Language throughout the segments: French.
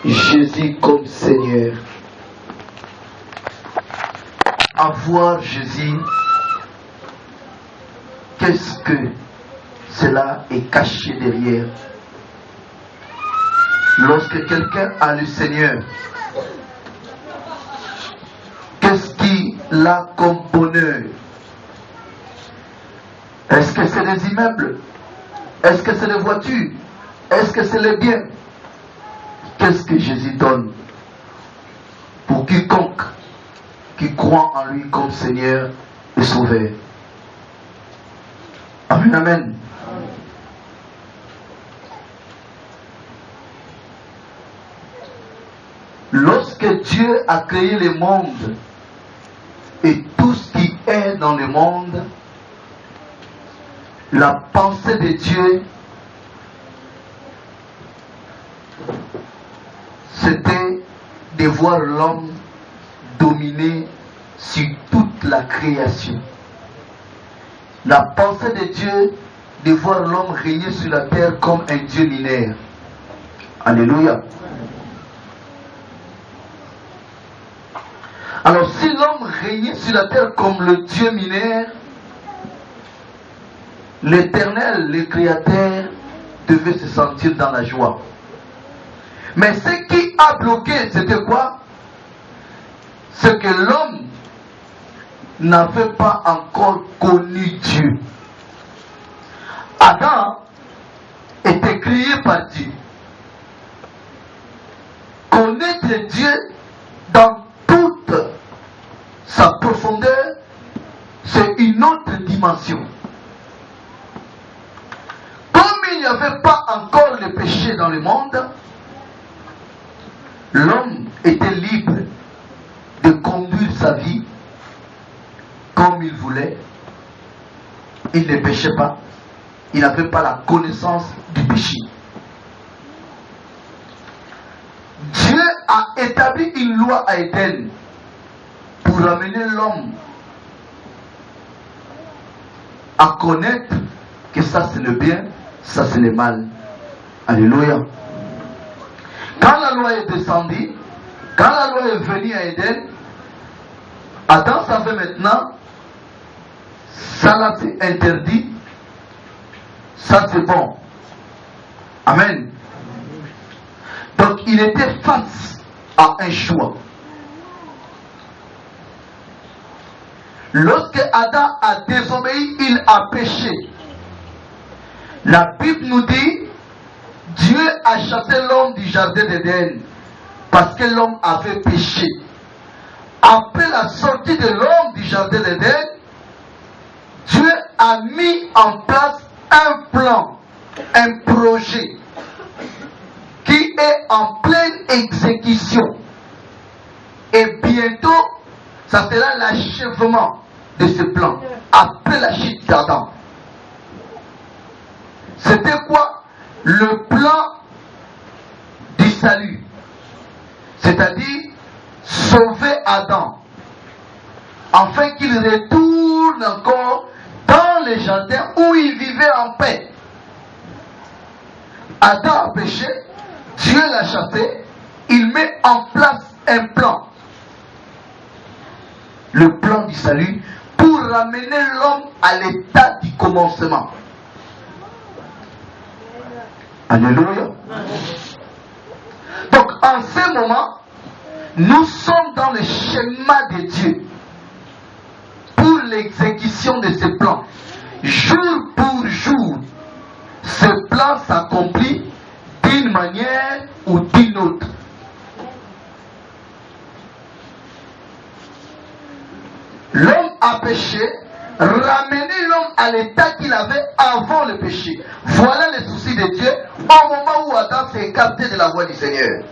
Jésus comme Seigneur. Avoir Jésus, qu'est-ce que cela est caché derrière? Lorsque quelqu'un a le Seigneur, qu'est-ce qu'il a comme bonheur? Est-ce que c'est des immeubles? Est-ce que c'est des voitures? Est-ce que c'est les biens? Qu'est-ce que Jésus donne pour quiconque qui croit en lui comme Seigneur et Sauveur? Amen, amen. Lorsque Dieu a créé le monde et tout ce qui est dans le monde, la pensée de Dieu, c'était de voir l'homme dominer sur toute la création. La pensée de Dieu, de voir l'homme régner sur la terre comme un Dieu mineur. Alléluia. Alors si l'homme régnait sur la terre comme le Dieu mineur, l'Éternel, le Créateur, devait se sentir dans la joie. Mais ce qui a bloqué, c'était quoi? C'est que l'homme n'avait pas encore connu Dieu. Adam était créé par Dieu. Connaître Dieu dans toute sa profondeur, c'est une autre dimension. Comme il n'y avait pas encore le péché dans le monde, l'homme était libre de conduire sa vie comme il voulait. Il ne péchait pas. Il n'avait pas la connaissance du péché. Dieu a établi une loi à Éden pour amener l'homme à connaître que ça c'est le bien, ça c'est le mal. Alléluia. Quand la loi est descendue, quand la loi est venue à Éden, Adam savait maintenant, ça là c'est interdit, ça c'est bon. Amen. Donc il était face à un choix. Lorsque Adam a désobéi, il a péché. La Bible nous dit, Dieu a chassé l'homme du jardin d'Éden parce que l'homme avait péché. Après la sortie de l'homme du jardin d'Éden, Dieu a mis en place un plan, un projet qui est en pleine exécution. Et bientôt, ça sera l'achèvement de ce plan, après la chute d'Adam. C'était quoi? Le plan du salut. C'est-à-dire, sauver Adam, afin qu'il retourne encore dans les jardins où il vivait en paix. Adam a péché, Dieu l'a chassé, il met en place un plan. Le plan du salut pour ramener l'homme à l'état du commencement. Alléluia. Donc en ce moment, nous sommes dans le schéma de Dieu pour l'exécution de ce plan. Jour pour jour, ce plan s'accomplit d'une manière ou d'une autre. L'homme a péché, ramener l'homme à l'état qu'il avait avant le péché. Voilà le souci de Dieu au moment où Adam s'est écarté de la voie du Seigneur.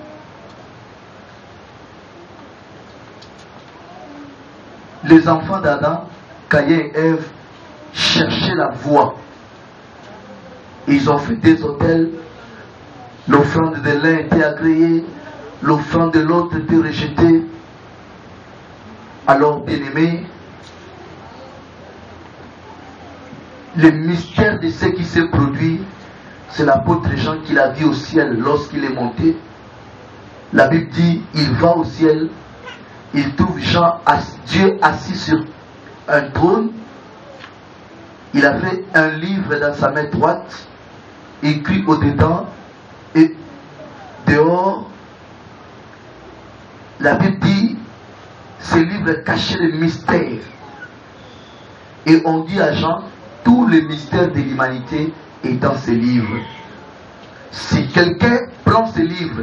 Les enfants d'Adam, Caïn et Ève, cherchaient la voie. Ils ont fait des autels. L'offrande de l'un était agréée, l'offrande de l'autre était rejetée. Alors, bien-aimés, le mystère de ce qui s'est produit, c'est l'apôtre Jean qui l'a vu au ciel lorsqu'il est monté. La Bible dit, il va au ciel, il trouve Dieu assis sur un trône. Il avait un livre dans sa main droite, écrit au-dedans, et dehors, la Bible dit, ce livre cachait le mystère. Et on dit à Jean, tout le mystère de l'humanité est dans ce livre. Si quelqu'un prend ce livre,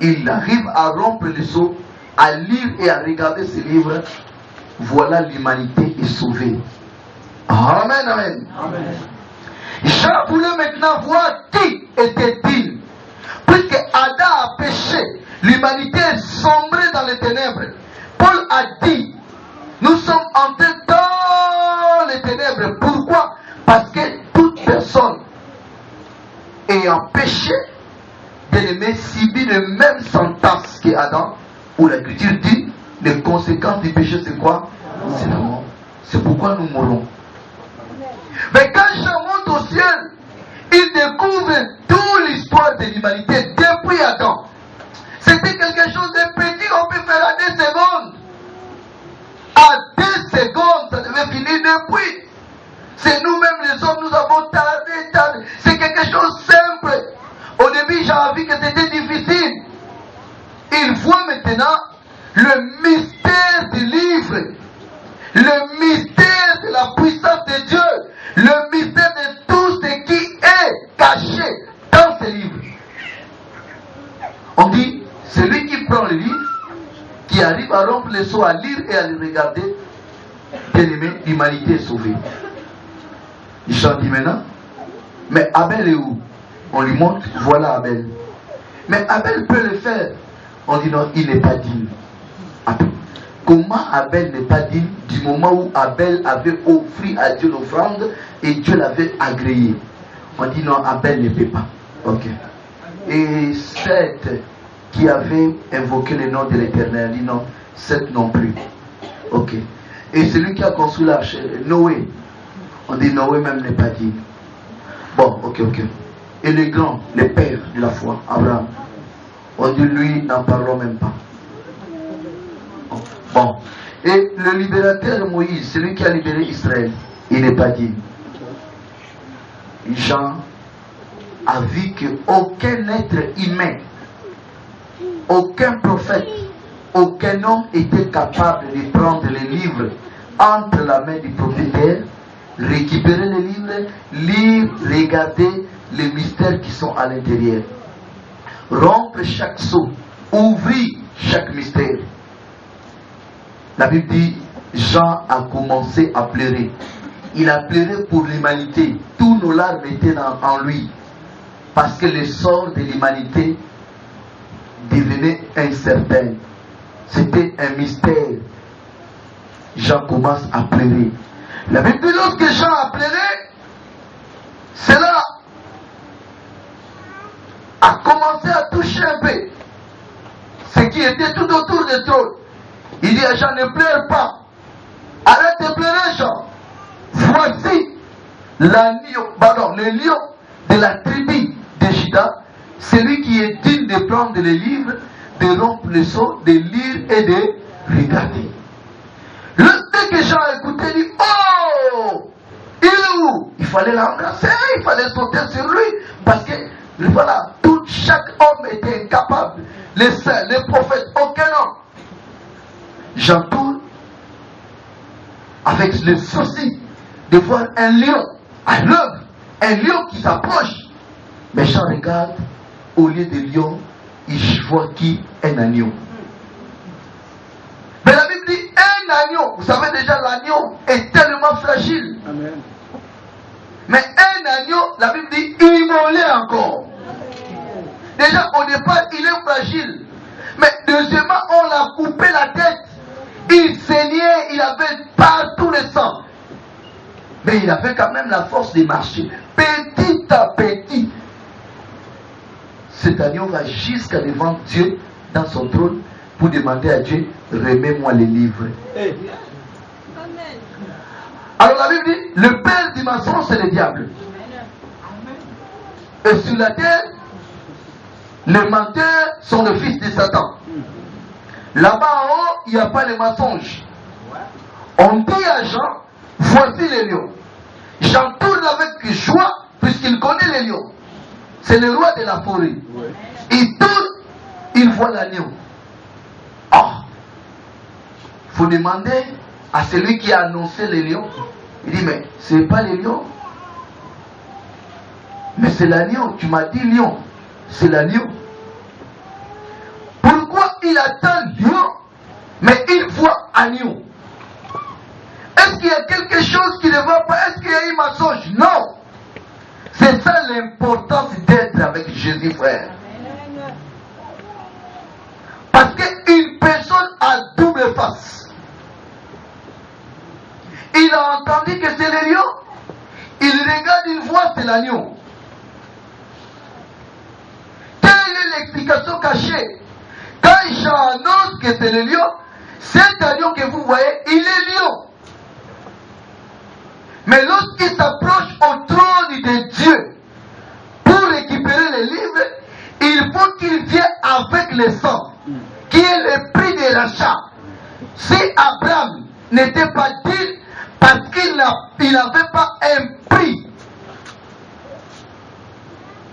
il arrive à rompre le sceau, à lire et à regarder ce livre, voilà, l'humanité est sauvée. Amen, amen. Amen. Jean voulait maintenant voir qui était digne. Puisque Adam a péché, l'humanité est sombrée dans les ténèbres. Paul a dit, nous sommes entrés dans les ténèbres. Pourquoi? Parce que toute personne ayant péché, bien-aimé, subit la même sentence qu'Adam, où l'Écriture dit, les conséquences du péché, c'est quoi? C'est la mort. C'est pourquoi nous mourons. Mais quand Jean monte au ciel, il découvre toute l'histoire de l'humanité depuis Adam. C'était quelque chose de petit, on peut faire à 2 secondes. À 2 secondes, ça devait finir depuis. C'est nous-mêmes les hommes, nous avons tardé. C'est quelque chose de simple. Au début, j'ai vu que c'était difficile. Il voit maintenant le mystère du livre, le mystère de la puissance de Dieu, le mystère de tout ce qui est caché dans ce livre. On dit, celui qui prend le livre, qui arrive à rompre le sceau, à lire et à le regarder, bien aimé, l'humanité est sauvée. Jean dit maintenant, mais Abel est où? On lui montre, voilà Abel. Mais Abel peut le faire. On dit non, il n'est pas digne. Comment Abel n'est pas digne du moment où Abel avait offert à Dieu l'offrande et Dieu l'avait agréé? On dit non, Abel ne peut pas. Ok. Et Seth qui avait invoqué le nom de l'Éternel, dit non, Seth non plus. Ok. Et celui qui a construit l'arche, Noé, on dit Noé même n'est pas digne. Bon, ok. Et le grand, le père de la foi, Abraham, on dit lui, n'en parlons même pas. Bon. Et le libérateur Moïse, celui qui a libéré Israël, il n'est pas digne. Jean a vu qu'aucun être humain, aucun prophète, aucun homme était capable de prendre les livres entre la main du propriétaire, récupérer les livres, lire, regarder les mystères qui sont à l'intérieur, rompre chaque sceau, ouvrir chaque mystère. La Bible dit, Jean a commencé à pleurer. Il a pleuré pour l'humanité. Tous nos larmes étaient en lui. Parce que le sort de l'humanité devenait incertain. C'était un mystère. Jean commence à pleurer. La Bible dit, lorsque Jean a pleuré, cela a commencé à toucher un peu ce qui était tout autour du trône. Il dit à Jean, ne pleure pas. Arrête de pleurer, Jean. Voici le lion de la tribu de Juda, celui qui est digne de prendre les livres, de rompre le sceau, de lire et de regarder. Dès que Jean a écouté, il dit, oh, il est où? Il fallait l'embrasser, il fallait sauter sur lui, parce que voilà, chaque homme était incapable. Les saints, les prophètes, aucun homme. Jean tourne avec le souci de voir un lion à l'œuvre, un lion qui s'approche. Mais Jean regarde, au lieu de lion, il voit qui? Un agneau. Mais la Bible dit un agneau. Vous savez déjà, l'agneau est tellement fragile. Amen. Mais un agneau, la Bible dit immolé encore. Déjà au départ, il est fragile. Mais deuxièmement, on l'a coupé la tête. Il saignait, il avait partout le sang. Mais il avait quand même la force de marcher. Petit à petit. Cet agneau va jusqu'à devant Dieu dans son trône pour demander à Dieu, remets-moi les livres. Hey. Alors la Bible dit, le père du mensonge c'est le diable. Et sur la terre, Les menteurs sont les fils de Satan. Là-bas en haut, il n'y a pas de mensonge. On dit à Jean, voici les lions. Jean tourne avec joie puisqu'il connaît les lions. C'est le roi de la forêt. Il tourne, il voit l'agneau. Oh! Faut demander à celui qui a annoncé les lions. Il dit, mais ce n'est pas les lions. Mais c'est l'agneau. Tu m'as dit lion. C'est l'agneau. Pourquoi il attend lion, mais il voit agneau? Est-ce qu'il y a quelque chose qui ne va pas? Est-ce qu'il y a eu mensonge? Non. C'est ça l'importance d'être avec Jésus, frère. Parce qu'une personne a double face. Il a entendu que c'est le lion. Il regarde, il voit, c'est l'agneau. Quelle est l'explication cachée? Quand j'annonce que c'est le lion, cet agneau que vous voyez, il est lion. Mais lorsqu'il s'approche au trône de Dieu pour récupérer les livres, il faut qu'il vienne avec le sang, qui est le prix de l'achat. Si Abraham n'était pas digne, parce qu'il n'avait pas un prix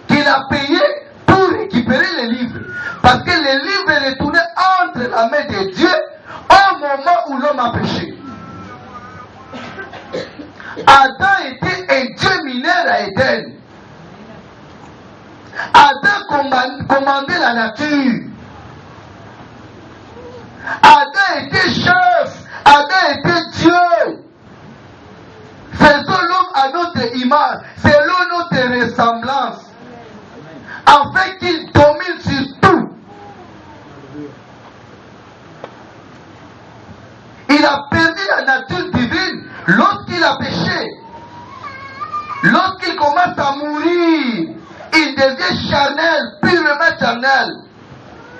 qu'il a payé pour récupérer les livres. Parce que les livres retournaient entre la main de Dieu au moment où l'homme a péché. Adam était un Dieu mineur à Éden. Adam commandait la nature. Adam était chef. Adam était Dieu. Faisons l'homme à notre image, selon notre ressemblance, afin qu'il domine sur tout. Il a perdu la nature divine lorsqu'il a péché. Lorsqu'il commence à mourir, il devient charnel, purement charnel.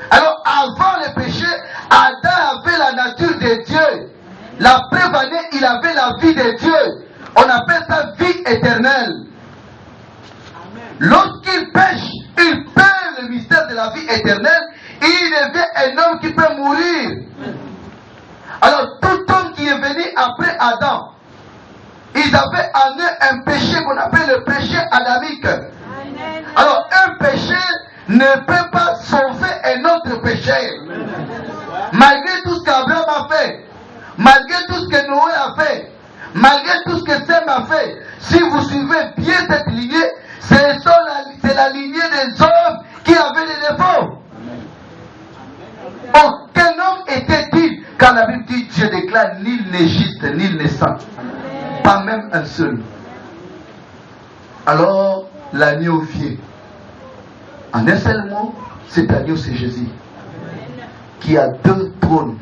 Alors avant le péché, Adam avait la nature de Dieu. La preuve année, il avait la vie de Dieu. On appelle ça vie éternelle. Lorsqu'il pêche, il perd le mystère de la vie éternelle et il devient un homme qui peut mourir. Alors tout homme qui est venu après Adam, ils avaient en eux un péché qu'on appelle le péché adamique. Alors un péché ne peut pas sauver un autre péché. Malgré tout ce qu'Abraham a fait, malgré tout ce que Noé a fait, malgré tout ce que Sem a fait, si vous suivez bien cette lignée, c'est la lignée des hommes qui avaient des défauts. Aucun homme était digne, car la Bible dit, Dieu déclare, nul n'est juste, nul n'est saint. Pas même un seul. Alors, l'agneau vient. En un seul mot, cet agneau, c'est Jésus. Qui a deux trônes.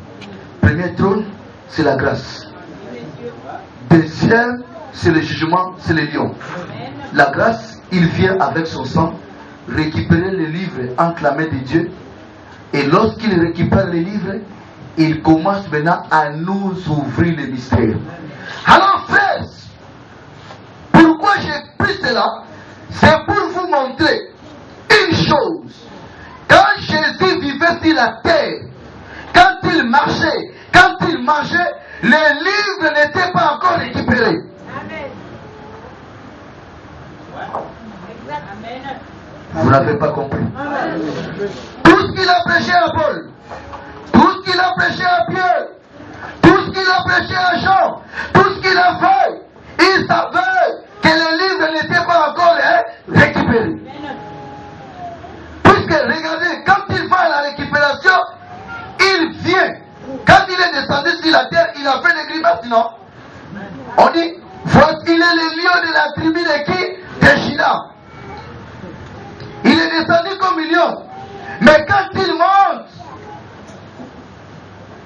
Premier trône, c'est la grâce. Deuxième, c'est le jugement, c'est le lion. La grâce, il vient avec son sang récupérer les livres entre la main de Dieu. Et lorsqu'il récupère les livres, il commence maintenant à nous ouvrir les mystères. Alors frères, pourquoi j'ai pris cela? C'est pour vous montrer une chose. Quand Jésus vivait sur la terre, quand il marchait, quand il mangeait, les livres n'étaient pas encore récupérés. Vous n'avez pas compris. Tout ce qu'il a prêché à Paul, tout ce qu'il a prêché à Pierre, tout ce qu'il a prêché à Jean, tout ce qu'il a fait, il savait que les livres n'étaient pas encore récupérés. Puisque, regardez, quand il va à la récupération, il vient. Quand il est descendu sur la terre, il a fait des grimaces, non? On dit, voici, il est le lion de la tribu de qui? De Juda. Il est descendu comme lion. Mais quand il monte,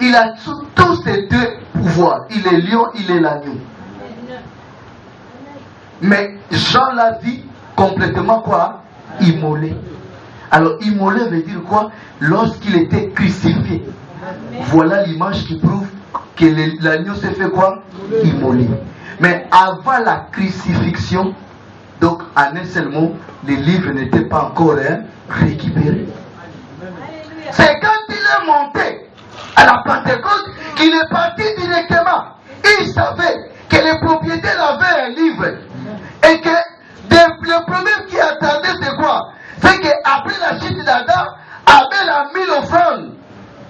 il a tous ces deux pouvoirs. Il est lion, il est l'agneau. Mais Jean l'a dit complètement quoi? Immolé. Alors immolé veut dire quoi? Lorsqu'il était crucifié. Voilà l'image qui prouve que l'agneau s'est fait quoi? Immolé. Mais avant la crucifixion, Donc, en un seul mot, les livres n'étaient pas encore récupérés. C'est quand il est monté à la Pentecôte qu'il est parti directement. Il savait que les propriétaires avaient un livre. Et que le problème qui attendait, c'est quoi? C'est qu'après la chute d'Adam, Abel a mis l'offrande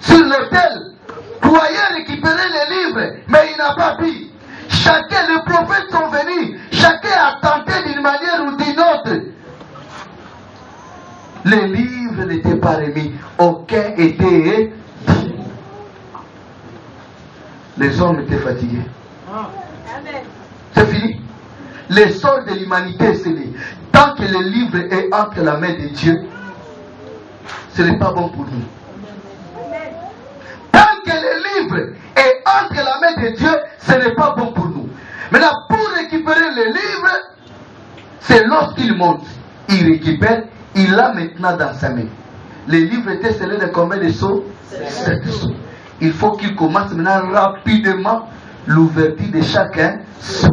sur l'autel. Croyait récupérer les livres, mais il n'a pas pu. Chacun, les prophètes sont venus, chacun a tenté d'une manière ou d'une autre. Les livres n'étaient pas remis, aucun était dit. Les hommes étaient fatigués. C'est fini. Le sort de l'humanité est scellé. Tant que le livre est entre la main de Dieu, ce n'est pas bon pour nous. Tant que le livre est entre la main de Dieu, ce n'est pas bon pour nous. Maintenant, pour récupérer le livre, c'est lorsqu'il monte, il récupère, il l'a maintenant dans sa main. Le livre était scellé de combien de sceaux? 7 sceaux. Il faut qu'il commence maintenant rapidement l'ouverture de chacun sceau.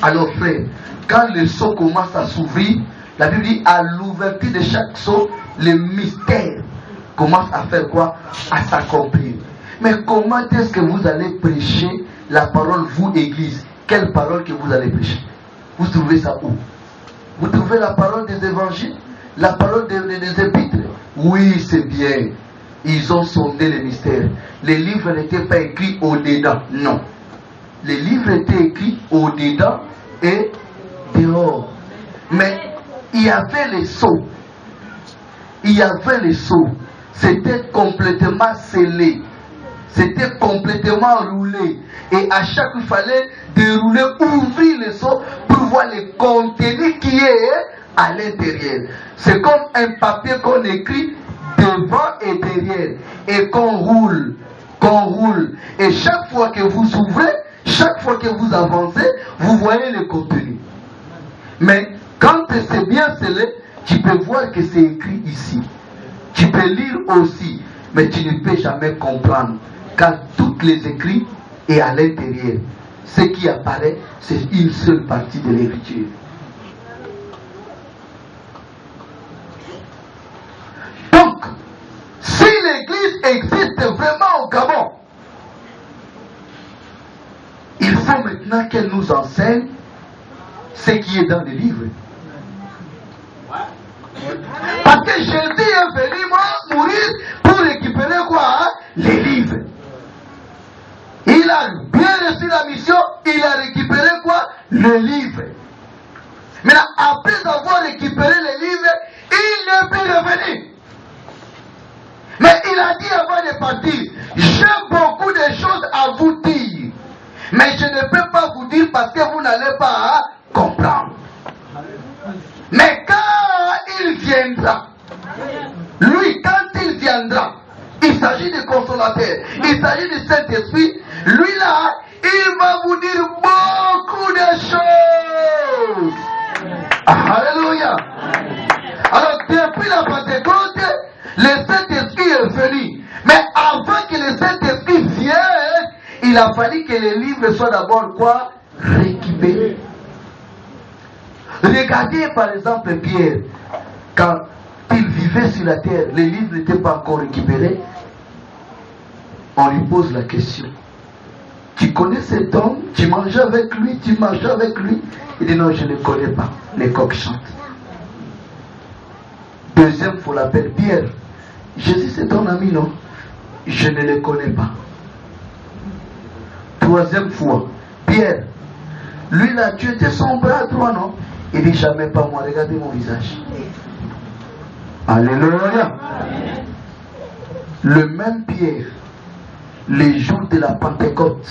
Alors frère, quand le sceau commence à s'ouvrir, la Bible dit à l'ouverture de chaque sceau, le mystère commence à faire quoi? À s'accomplir. Mais comment est-ce que vous allez prêcher la parole, vous église? Quelle parole que vous allez prêcher? Vous trouvez ça où? Vous trouvez la parole des évangiles? La parole des épîtres? Oui, c'est bien. Ils ont sondé les mystères. Les livres n'étaient pas écrits au-dedans. Non. Les livres étaient écrits au-dedans et dehors. Mais il y avait les sceaux. Il y avait les sceaux. C'était complètement scellé. C'était complètement roulé. Et à chaque fois, il fallait dérouler, ouvrir les sceaux pour voir le contenu qui est à l'intérieur. C'est comme un papier qu'on écrit devant et derrière. Et qu'on roule. Et chaque fois que vous ouvrez, chaque fois que vous avancez, vous voyez le contenu. Mais quand c'est bien scellé, tu peux voir que c'est écrit ici. Tu peux lire aussi, mais tu ne peux jamais comprendre. Car toutes les écrits est à l'intérieur. Ce qui apparaît, c'est une seule partie de l'écriture. Donc, si l'église existe vraiment au Gabon, il faut maintenant qu'elle nous enseigne ce qui est dans les livres. Parce que Jésus est venu mourir pour récupérer quoi? Les livres. Il a bien reçu la mission, il a récupéré quoi? Les livres. Maintenant, après avoir récupéré les livres, il n'est plus revenu. Mais il a dit avant de partir, j'ai beaucoup de choses à vous dire. Mais je ne peux pas vous dire parce que vous n'allez pas comprendre. Mais quand il viendra, lui, quand il viendra, il s'agit du consolateur, il s'agit du Saint-Esprit, lui là, il va vous dire beaucoup de choses. Alléluia. Alors, depuis la Pentecôte, le Saint-Esprit est venu. Mais avant que le Saint-Esprit vienne, il a fallu que les livres soient d'abord quoi? Récupérés. Regardez par exemple Pierre, quand il vivait sur la terre, les livres n'étaient pas encore récupérés. On lui pose la question. Tu connais cet homme? Tu mangeais avec lui? Tu marchais avec lui? Il dit non, je ne connais pas. Les coqs chantent. Deuxième fois, l'appelle Pierre. Jésus, c'est ton ami, non? Je ne le connais pas. Troisième fois, Pierre. Lui là, tu étais son bras droit, non? Il dit jamais pas moi, regardez mon visage. Alléluia. Le même Pierre, les jours de la Pentecôte,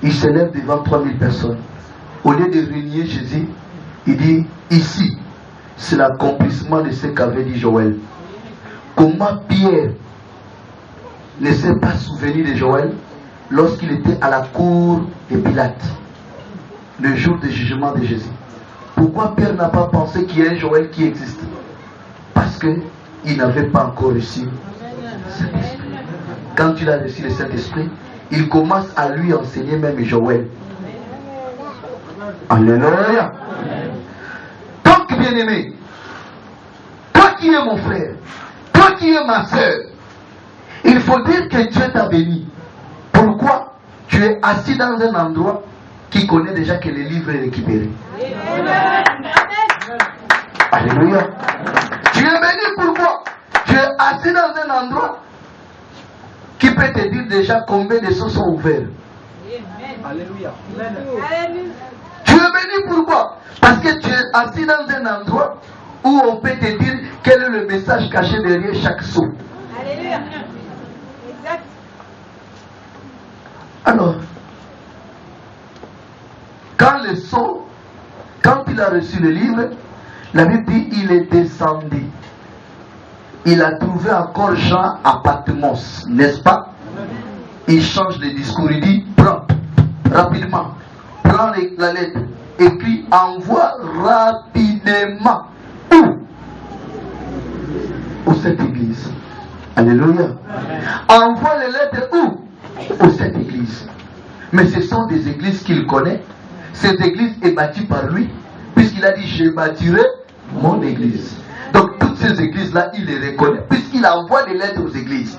il se lève devant 3000 personnes. Au lieu de régner Jésus, il dit ici, c'est l'accomplissement de ce qu'avait dit Joël. Comment Pierre ne s'est pas souvenu de Joël lorsqu'il était à la cour de Pilate, le jour du jugement de Jésus? Pourquoi Pierre n'a pas pensé qu'il y a un Joël qui existe? Parce qu'il n'avait pas encore reçu le Saint-Esprit. Quand il a reçu le Saint-Esprit, il commence à lui enseigner même Joël. Alléluia. bien-aimé, toi qui es mon frère, toi qui es ma soeur, il faut dire que Dieu t'a béni. Pourquoi? Tu es assis dans un endroit qui connaît déjà que le livre est récupéré. Alléluia. Tu es béni pourquoi? Tu es assis dans un endroit qui peut te dire déjà combien de choses sont ouverts. Alléluia. Tu es béni pourquoi? Parce que tu es assis dans un endroit où on peut te dire quel est le message caché derrière chaque saut. Alléluia. Exact. Alors, quand le sceau, quand il a reçu le livre, la Bible dit il est descendu. Il a trouvé encore Jean à Patmos, n'est-ce pas? Il change de discours, il dit prends rapidement, prends la lettre, écris, envoie rapidement. Où? Cette église. Alléluia. Envoie les lettres où? Où cette église. Mais ce sont des églises qu'il connaît. Cette église est bâtie par lui, puisqu'il a dit je bâtirai mon église. Donc toutes ces églises-là, il les reconnaît, puisqu'il envoie des lettres aux églises.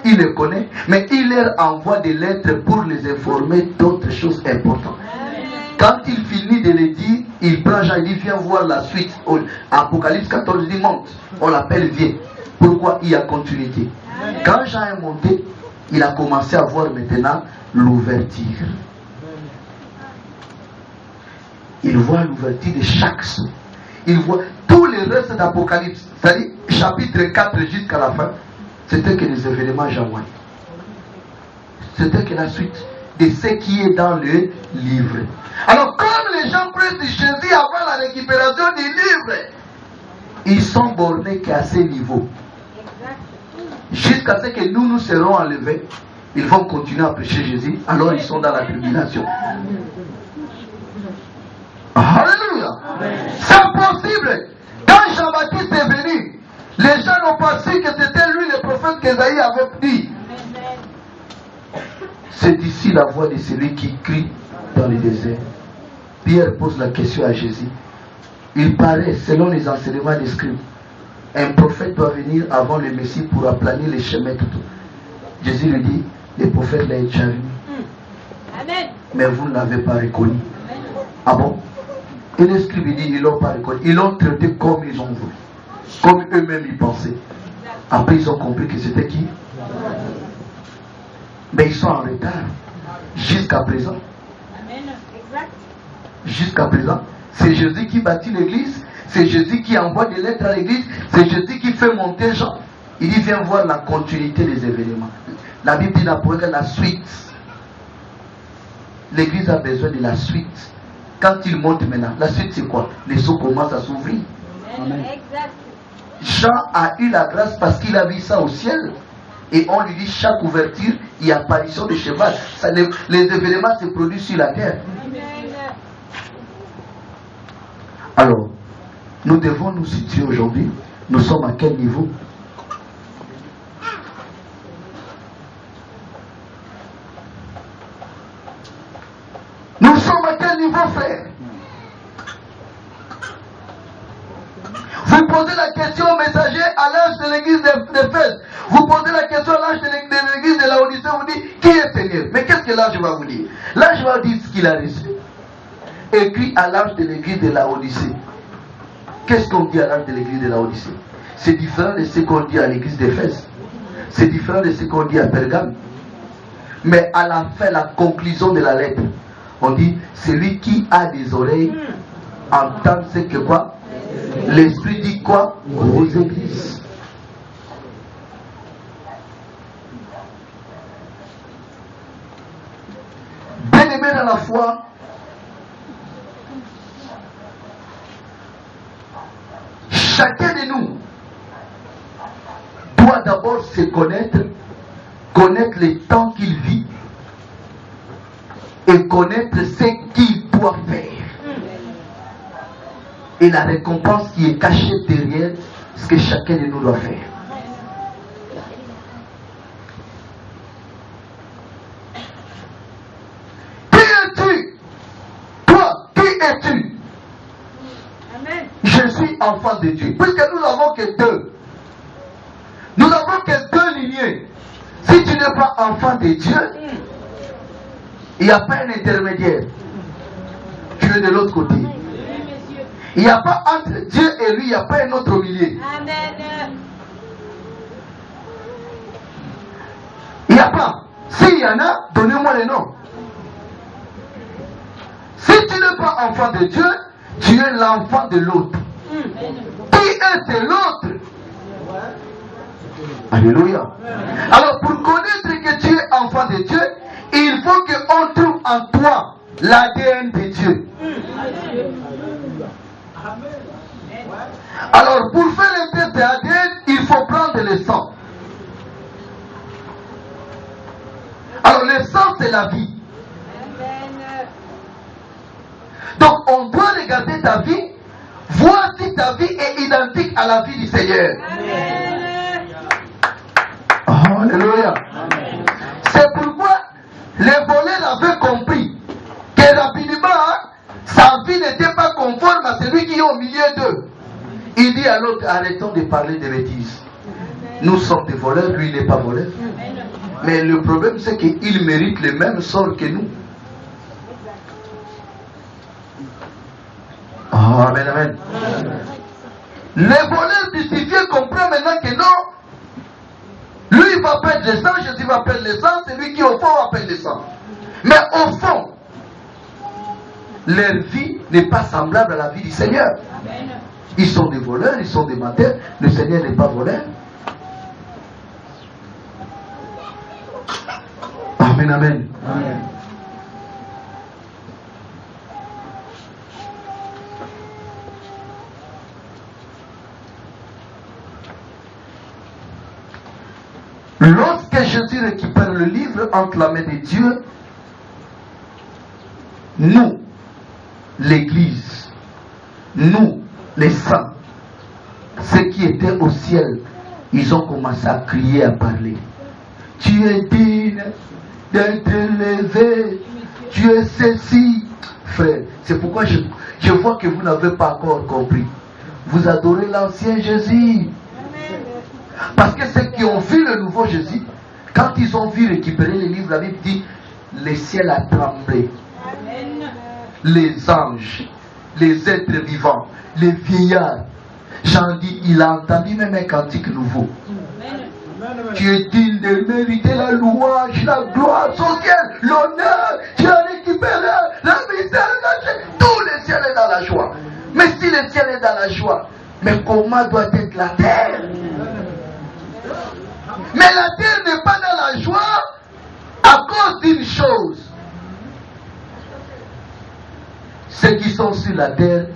Il les connaît, mais il leur envoie des lettres pour les informer d'autres choses importantes. Quand il finit de les dire, il prend Jean, il dit viens voir la suite. Apocalypse 14 dit monte. On l'appelle viens. Pourquoi? Il y a continuité. Quand Jean est monté, il a commencé à voir maintenant l'ouverture. Il voit l'ouverture de chaque saut. Il voit tous les restes d'Apocalypse, c'est-à-dire chapitre 4 jusqu'à la fin, c'était que les événements jamois. C'était que la suite de ce qui est dans le livre. Alors, comme les gens prennent de Jésus avant la récupération du livre, ils sont bornés qu'à ce niveau. Jusqu'à ce que nous serons enlevés, ils vont continuer à prêcher Jésus, alors ils sont dans la tribulation. Alléluia. C'est impossible. Quand Jean-Baptiste est venu, les gens n'ont pas su que c'était lui le prophète qu'Ésaïe avait dit. C'est ici la voix de celui qui crie dans le désert. Pierre pose la question à Jésus. Il paraît, selon les enseignements des scribes, un prophète doit venir avant le Messie pour aplanir les chemins. Jésus lui dit, le prophète l'a déjà vu. Mais vous ne l'avez pas reconnu. Ah bon? Et les scribes disent, ils ne l'ont pas reconnu. Ils l'ont traité comme ils ont voulu. Comme eux-mêmes ils pensaient. Après ils ont compris que c'était qui? Mais ils sont en retard. Jusqu'à présent. Jusqu'à présent. C'est Jésus qui bâtit l'église. C'est Jésus qui envoie des lettres à l'église. C'est Jésus qui fait monter Jean. Il dit viens voir la continuité des événements. La Bible dit que la suite. L'église a besoin de la suite. Quand il monte maintenant, la suite c'est quoi? Les eaux commencent à s'ouvrir. Jean a eu la grâce parce qu'il a vu ça au ciel. Et on lui dit chaque ouverture, il y a apparition de cheval. Les événements se produisent sur la terre. Alors, nous devons nous situer aujourd'hui. Nous sommes à quel niveau? Nous sommes à quel niveau, frère? Vous posez la question au messager à l'âge de l'église d'Éphèse. Vous posez la question à l'âge de l'église de Laodicée. Vous dites, qui est Seigneur? Mais qu'est-ce que l'âge va vous dire? L'âge va dire ce qu'il a reçu. Écrit à l'âge de l'église de Laodicée. Qu'est-ce qu'on dit à l'âge de l'église de Laodicée? C'est différent de ce qu'on dit à l'église d'Éphèse. C'est différent de ce qu'on dit à Pergame. Mais à la fin, la conclusion de la lettre, on dit, celui qui a des oreilles entend ce que quoi? L'Esprit dit quoi? Aux églises. Bien-aimés dans la foi, chacun de nous doit d'abord se connaître le temps qu'il vit et connaître ce qu'il doit faire. Et la récompense qui est cachée derrière ce que chacun de nous doit faire. Qui es-tu? Toi, qui es-tu? Amen. Je suis enfant de Dieu, puisque nous n'avons que deux, nous n'avons que deux lignées. Si tu n'es pas enfant de Dieu, il n'y a pas un intermédiaire. Tu es de l'autre côté. Il n'y a pas entre Dieu et lui, il n'y a pas un autre milieu. Amen. Il n'y a pas. S'il y en a, donnez-moi les noms. Si tu n'es pas enfant de Dieu, tu es l'enfant de l'autre. Qui est c'est l'autre? Alléluia. Alors pour connaître que tu es enfant de Dieu, il faut qu'on trouve en toi l'ADN de Dieu. Alors pour faire un test d'ADN, il faut prendre le sang. Alors le sang c'est la vie. Donc on doit regarder ta vie, voir si ta vie est identique à la vie du Seigneur. Oh, alléluia. C'est pourquoi les voleurs avaient compris que rapidement sa vie n'était pas conforme à celui qui est au milieu d'eux. Il dit à l'autre, arrêtons de parler de bêtises. Nous sommes des voleurs, lui il n'est pas voleur. Mais le problème c'est qu'il mérite le même sort que nous. Oh, amen, amen. Les voleurs justifiés comprennent maintenant que non. Lui il va perdre le sang, Jésus va perdre le sang, celui qui est au fond va perdre le sang. Mais au fond, leur vie n'est pas semblable à la vie du Seigneur. Ils sont des voleurs, ils sont des menteurs. Le Seigneur n'est pas voleur. Amen, amen. Amen. Lorsque Jésus récupère le livre entre la main de Dieu, nous, l'Église, nous, les saints, ceux qui étaient au ciel, ils ont commencé à crier, à parler. Tu es digne d'être élevé, tu es ceci. Frère, c'est pourquoi je vois que vous n'avez pas encore compris. Vous adorez l'ancien Jésus. Parce que ceux qui ont vu le nouveau Jésus, quand ils ont vu récupérer les livres, la Bible dit, le ciel a tremblé. Les anges, les êtres vivants, les vieillards. Jean dit, il a entendu même un cantique nouveau. Tu es digne de mériter la louange, la gloire, son ciel, l'honneur. Tu as récupéré la miséricorde. Tout le ciel est dans la joie. Mais si le ciel est dans la joie, mais comment doit être la terre? Mais la terre n'est pas dans la joie à cause d'une chose. Ceux qui sont sur la terre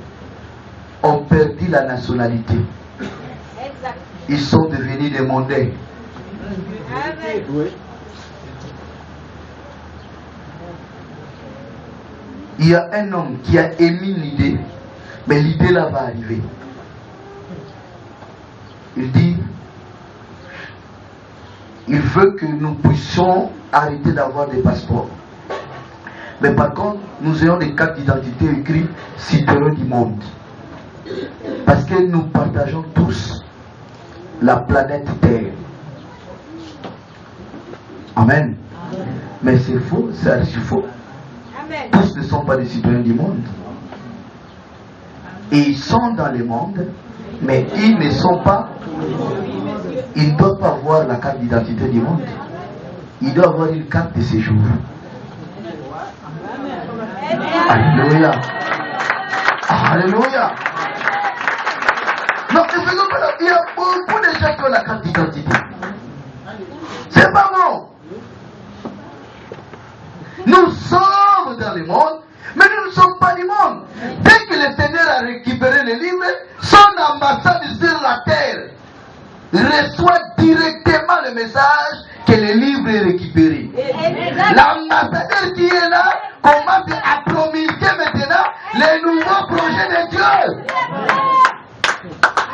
ont perdu la nationalité. Ils sont devenus des mondains. Il y a un homme qui a émis l'idée, mais l'idée là va arriver. Il dit, il veut que nous puissions arrêter d'avoir des passeports. Mais par contre, nous ayons des cartes d'identité écrites citoyens du monde. Parce que nous partageons tous la planète Terre. Amen. Mais c'est faux, c'est archi faux. Amen. Tous ne sont pas des citoyens du monde. Et ils sont dans le monde, mais ils ne sont pas. Ils ne doivent pas avoir la carte d'identité du monde. Ils doivent avoir une carte de séjour. Alléluia. Alléluia. Non, il y a beaucoup de gens qui ont la carte d'identité. C'est pas bon. Nous sommes dans le monde, mais nous ne sommes pas du monde. Dès que le Seigneur a récupéré les livres, son ambassade sur la terre reçoit directement le message que le livre est récupéré. L'ambassadeur qui est là commence à promulguer maintenant les nouveaux projets de Dieu.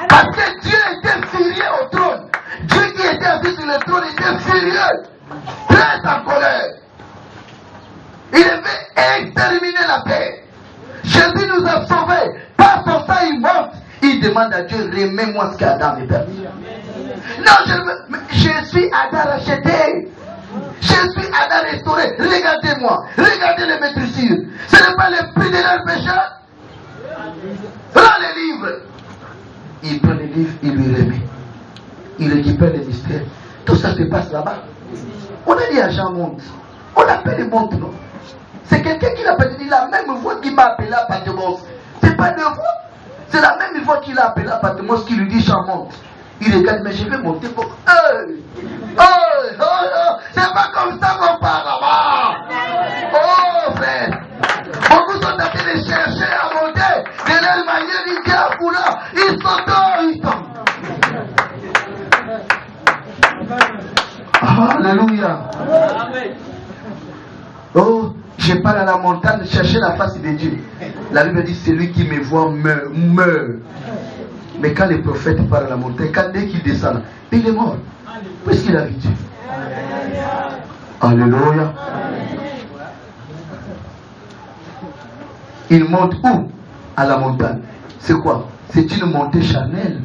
Parce que Dieu était furieux au trône. Dieu qui était assis sur le trône était furieux, très en colère. Il devait exterminer la terre. Jésus nous a sauvés. Par son sang, il monte. Il il demande à Dieu, remets-moi ce qu'Adam est perdu. Non, je suis Adam racheté. Je suis Adam restauré. Regardez-moi. Regardez les maîtrissures. Ce n'est pas le prix de leur péché. Prends les livres. Il prend les livres, il lui remet. Il récupère les mystères. Tout ça se passe là-bas. On a dit à Jean monte. On l'appelle et monte, non? C'est quelqu'un qui l'a appelé, la même voix qui m'a appelé à Patmos. C'est pas deux voix. C'est la même voix qui l'a appelé à Patmos qui lui dit Jean monte. Il regarde, mais je vais monter pour. C'est pas comme ça qu'on parle là-bas. Oh, frère. Beaucoup sont en train de chercher à monter. De leur manière, ils disent à Boula. Ils sont Alléluia. Oh, je pars à la montagne chercher la face de Dieu. La Bible dit celui qui me voit meurt. Mais quand les prophètes partent à la montagne, dès qu'ils descendent, il est mort. Puisqu'il a vu Dieu. Alléluia. Il monte où? À la montagne. C'est quoi? C'est une montée charnelle.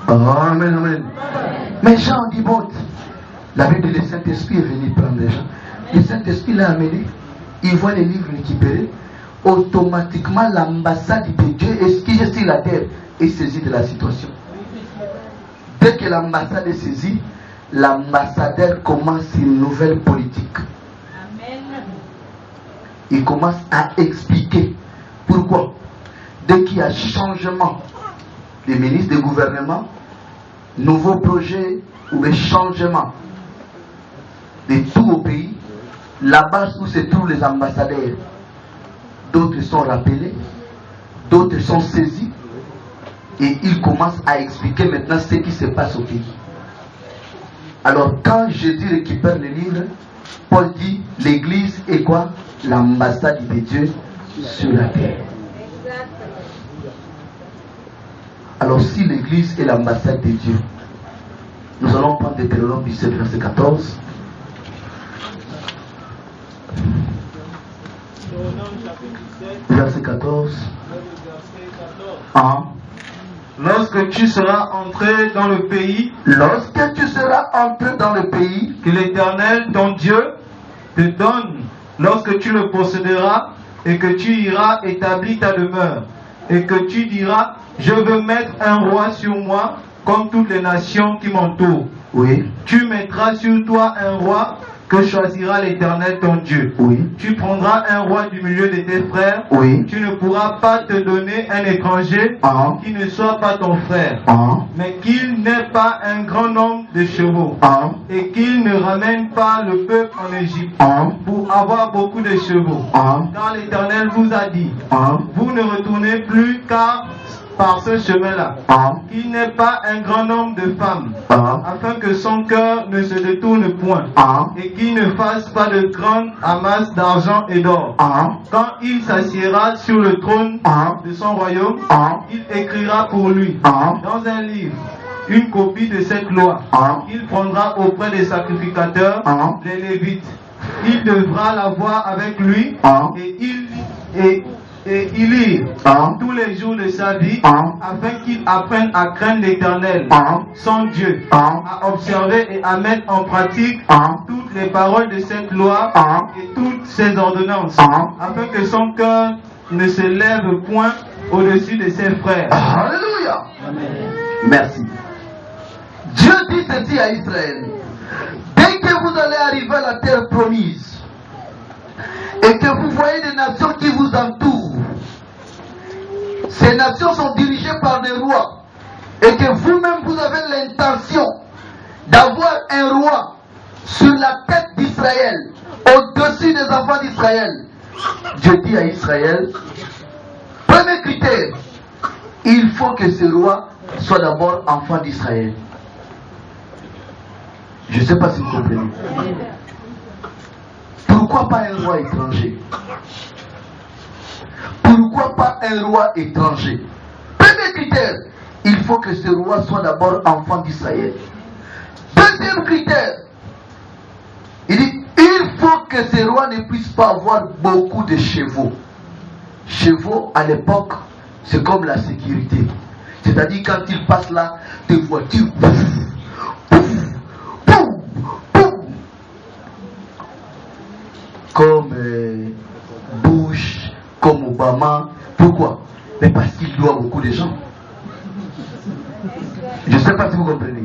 Amen, amen. Mais Jean dit monte. La Bible dit le Saint-Esprit est venu prendre les gens. Le Saint-Esprit l'a amené. Il voit les livres récupérés. Automatiquement, l'ambassade de Dieu est sur la terre et saisie de la situation. Dès que l'ambassade est saisie, l'ambassadeur commence une nouvelle politique. Amen. Il commence à expliquer pourquoi. Dès qu'il y a changement des ministres, des gouvernements, nouveaux projets ou des changements de tout au pays, là-bas où se trouvent les ambassadeurs, d'autres sont rappelés, d'autres sont saisis, et ils commencent à expliquer maintenant ce qui se passe au pays. Alors quand Jésus récupère le livre, Paul dit, l'église est quoi? L'ambassade de Dieu sur la terre. Alors si l'église est l'ambassade de Dieu, nous allons prendre Deutéronome 17, verset 14. Verset 14. Ah. Lorsque tu seras entré dans le pays, que l'Éternel ton Dieu te donne, lorsque tu le posséderas et que tu iras établir ta demeure, et que tu diras, je veux mettre un roi sur moi comme toutes les nations qui m'entourent. Oui. Tu mettras sur toi un roi que choisira l'Éternel ton Dieu. Oui. Tu prendras un roi du milieu de tes frères. Oui. Tu ne pourras pas te donner un étranger qui ne soit pas ton frère, mais qu'il n'ait pas un grand nombre de chevaux, et qu'il ne ramène pas le peuple en Égypte pour avoir beaucoup de chevaux. Car l'Éternel vous a dit, vous ne retournez plus car par ce chemin-là, qu'il n'ait pas un grand nombre de femmes, afin que son cœur ne se détourne point, et qu'il ne fasse pas de grandes amasses d'argent et d'or. Quand il s'assiera sur le trône de son royaume, il écrira pour lui, dans un livre, une copie de cette loi. Il prendra auprès des sacrificateurs, les Lévites. Il devra la voir avec lui, et il lit tous les jours de sa vie, afin qu'il apprenne à craindre l'Éternel, son Dieu, à observer et à mettre en pratique toutes les paroles de cette loi et toutes ses ordonnances, afin que son cœur ne se lève point au-dessus de ses frères. Alléluia. Merci. Dieu dit ceci à Israël. Dès que vous allez arriver à la terre promise, et que vous voyez des nations qui vous entourent, ces nations sont dirigées par des rois, et que vous-même vous avez l'intention d'avoir un roi sur la tête d'Israël, au-dessus des enfants d'Israël, Dieu dit à Israël, premier critère, il faut que ce roi soit d'abord enfant d'Israël. Je ne sais pas si vous comprenez. Pourquoi pas un roi étranger? Pourquoi pas un roi étranger? Premier critère, il faut que ce roi soit d'abord enfant d'Israël. Deuxième critère, il dit, il faut que ce roi ne puisse pas avoir beaucoup de chevaux. chevaux à l'époque, c'est comme la sécurité. C'est-à-dire quand ils passent là, des voitures, pouf, pouf, pouf, pouf, comme Bush, comme Obama. Pourquoi? Mais parce qu'il doit beaucoup de gens. Je ne sais pas si vous comprenez.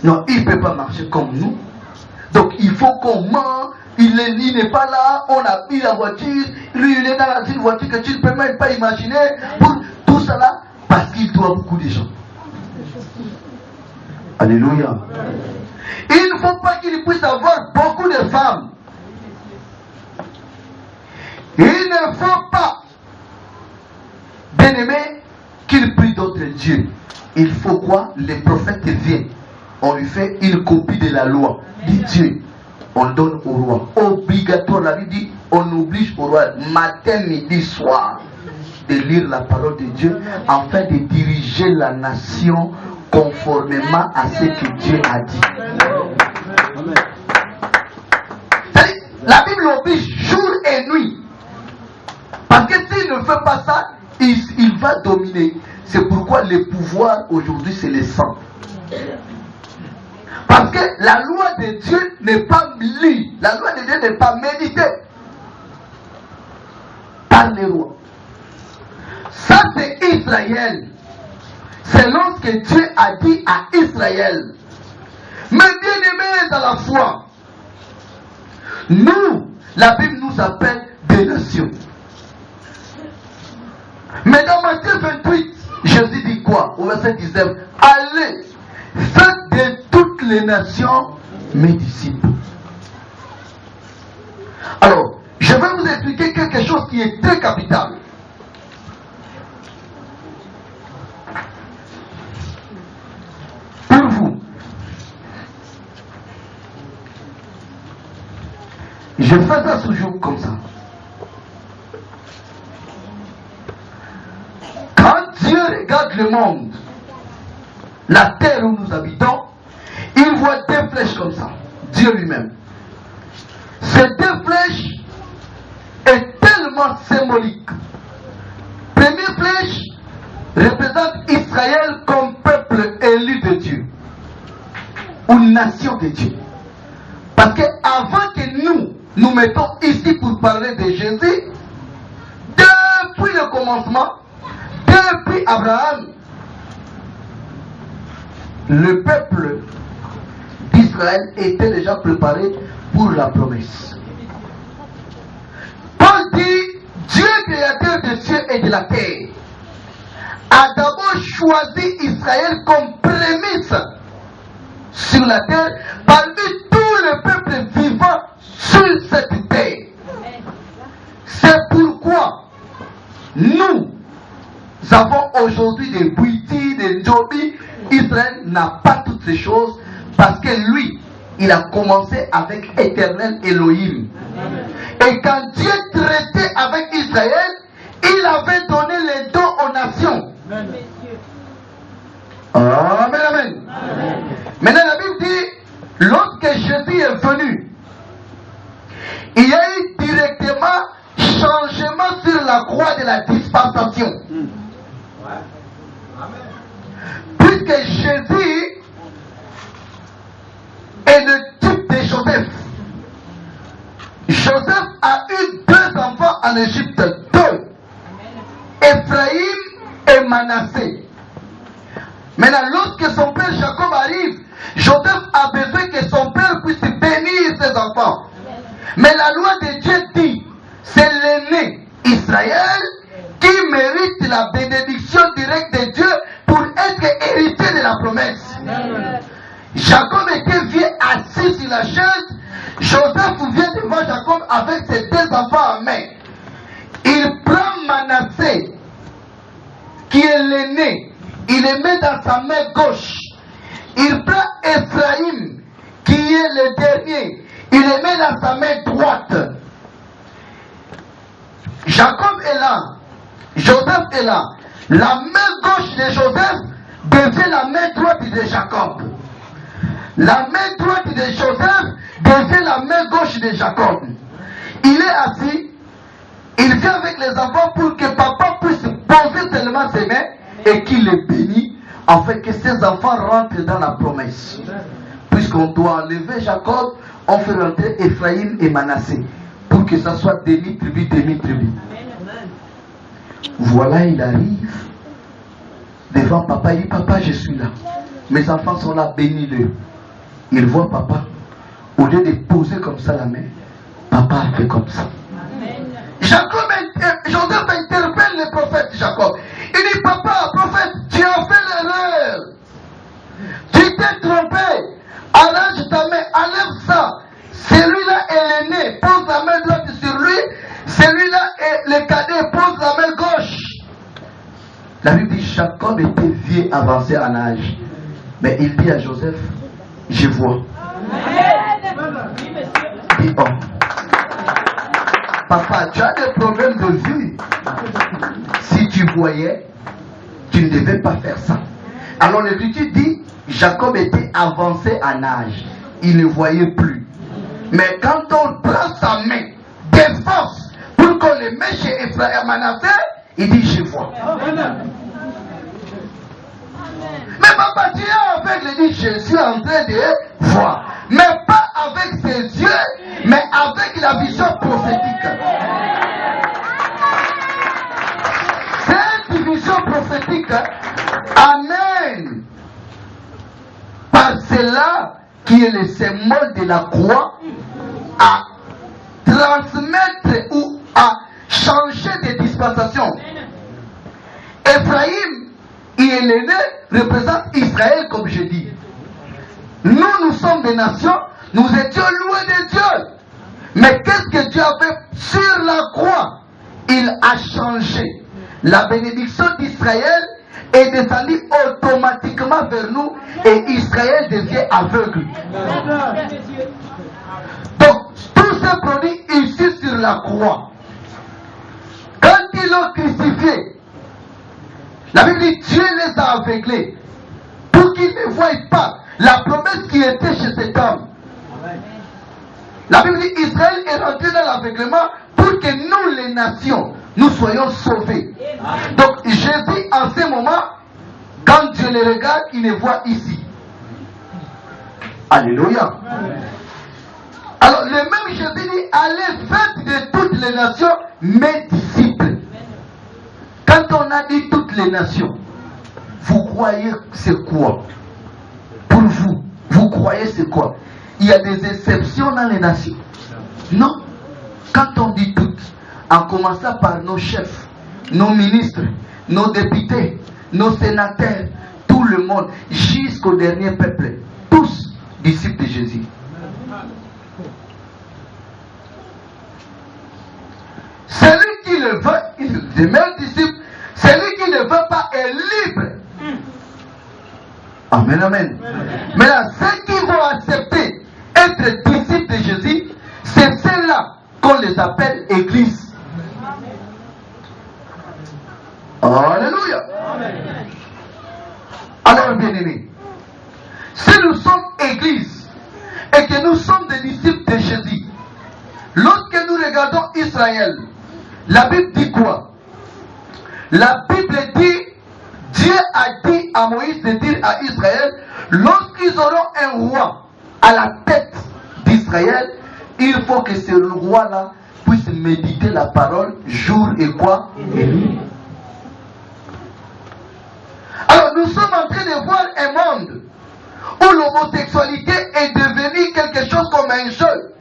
Non, il ne peut pas marcher comme nous. Donc il faut qu'on ment. Il n'est pas là, on a pris la voiture, lui il est dans une voiture que tu ne peux même pas imaginer. Pour tout cela, parce qu'il doit beaucoup de gens. Alléluia. Il ne faut pas qu'il puisse avoir beaucoup de femmes. Il ne faut pas, bien aimé, qu'il prie d'autres dieux. Il faut quoi? Les prophètes viennent. On lui fait une copie de la loi du Dieu. On donne au roi. Obligatoire, la Bible dit, on oblige au roi, matin, midi, soir, de lire la parole de Dieu afin de diriger la nation conformément à ce que Dieu a dit. C'est-à-dire, la Bible l'oblige jour et nuit. Parce que s'il ne fait pas ça, il va dominer. C'est pourquoi le pouvoir aujourd'hui, c'est le sang. Parce que la loi de Dieu n'est pas lue. La loi de Dieu n'est pas méditée par les rois. Ça, c'est Israël. C'est lorsque Dieu a dit à Israël. Mais bien aimés dans la foi, nous, la Bible nous appelle des nations. Mais dans Matthieu 28, Jésus dit quoi? Au verset 19, allez, faites de toutes les nations mes disciples. Alors, je vais vous expliquer quelque chose qui est très capital. Pour vous, je fais ça toujours comme ça. Quand Dieu regarde le monde, la terre où nous habitons, il voit deux flèches comme ça. Dieu lui-même. Ces deux flèches est tellement symbolique. Première flèche représente Israël comme peuple élu de Dieu. Ou nation de Dieu. Parce que avant que nous mettons ici pour parler de Jésus, depuis le commencement, depuis Abraham, le peuple d'Israël était déjà préparé pour la promesse. Paul dit, Dieu créateur des cieux et de la terre a d'abord choisi Israël comme prémisse sur la terre parmi tous les peuples vivants sur cette terre. C'est pourquoi nous avons aujourd'hui des Bouiti, des Njobi. Israël n'a pas toutes ces choses parce que lui, il a commencé avec Éternel Elohim. Et quand Dieu traitait avec Israël, il avait donné les dons aux nations. Amen, amen. Maintenant la Bible dit, lorsque Jésus est venu, il y a eu directement changement sur la croix de la dispensation. Puisque Jésus est le type de Joseph. Joseph a eu deux enfants en Égypte, deux. Ephraïm et Manassé. Maintenant, lorsque son père Jacob arrive, Joseph a besoin que son père puisse bénir ses enfants. Mais la loi de Dieu dit, c'est l'aîné, Israël, qui mérite la bénédiction directe de Dieu pour être héritier de la promesse. Jacob était vieux assis sur la chaise. Joseph vient devant Jacob avec ses deux enfants en main. Il prend Manassé, qui est l'aîné. Il le met dans sa main gauche. Il prend Ephraïm, qui est le dernier. Il le met dans sa main droite. Jacob est là. Joseph est là. La main gauche de Joseph devient la main droite de Jacob. La main droite de Joseph devient la main gauche de Jacob. Il est assis. Il vient avec les enfants pour que papa puisse poser tellement ses mains et qu'il les bénisse, afin que ses enfants rentrent dans la promesse. Puisqu'on doit enlever Jacob, on fait rentrer Ephraïm et Manassé, pour que ça soit demi-tribu, demi-tribu. Voilà, il arrive devant papa, il dit, papa, je suis là. Mes enfants sont là, bénis-le. Il voit papa, au lieu de poser comme ça la main, papa a fait comme ça. Joseph interpelle le prophète Jacob. Il dit, papa, prophète, tu as fait l'erreur. Tu t'es trompé. Allège ta main, enlève ça. Celui-là est l'aîné, pose la main droite sur lui. Celui-là est le cadet, pose la main gauche. La Bible dit, Jacob était vieux, avancé en âge. Mais il dit à Joseph, je vois. Il dit, oh. Papa, tu as des problèmes de vue. Si tu voyais, tu ne devais pas faire ça. Alors l'Écriture dit, Jacob était avancé en âge. Il ne voyait plus. Mais quand on prend sa main, des forces, pour qu'on le mette chez Ephraïm Manassé, il dit, je vois. Mais papa, tu es aveugle, il dit, je suis en train de voir. Mais pas avec ses yeux, mais avec la vision prophétique. Cette vision prophétique amène par cela qui est le symbole de la croix à transmettre ou à changer de dispensation. Ephraïm, il est l'aîné, représente Israël, comme je dis. Nous sommes des nations, nous étions loin de Dieu. Mais qu'est-ce que Dieu a fait sur la croix? Il a changé. La bénédiction d'Israël est descendue automatiquement vers nous et Israël devient aveugle. Donc, tous ces produits ici sur la croix, quand ils l'ont crucifié, la Bible dit Dieu les a aveuglés pour qu'ils ne voient pas la promesse qui était chez cet homme. La Bible dit Israël est rentré dans l'aveuglement pour que nous, les nations, nous soyons sauvés. Donc Jésus, en ce moment, quand Dieu les regarde, il les voit ici. Alléluia. Alors, le même Jésus dit allez, faites de toutes les nations mes disciples. Quand on a dit toutes les nations, vous croyez c'est quoi? Pour vous, vous croyez c'est quoi? Il y a des exceptions dans les nations? Non. Quand on dit toutes, en commençant par nos chefs, nos ministres, nos députés, nos sénateurs, tout le monde, jusqu'au dernier peuple, tous disciples de Jésus. Celui qui le veut, il demeure disciple. Celui qui ne veut pas est libre. Amen, amen. Maintenant, ceux qui vont accepter être disciples de Jésus, c'est ceux-là qu'on les appelle église. Alléluia. Alors, bien-aimés, si nous sommes église et que nous sommes des disciples de Jésus, lorsque nous regardons Israël, la Bible dit quoi? La Bible dit, Dieu a dit à Moïse de dire à Israël, lorsqu'ils auront un roi à la tête d'Israël, il faut que ce roi-là puisse méditer la parole jour et quoi? Et nuit. Alors nous sommes en train de voir un monde où l'homosexualité est devenue quelque chose comme un jeu.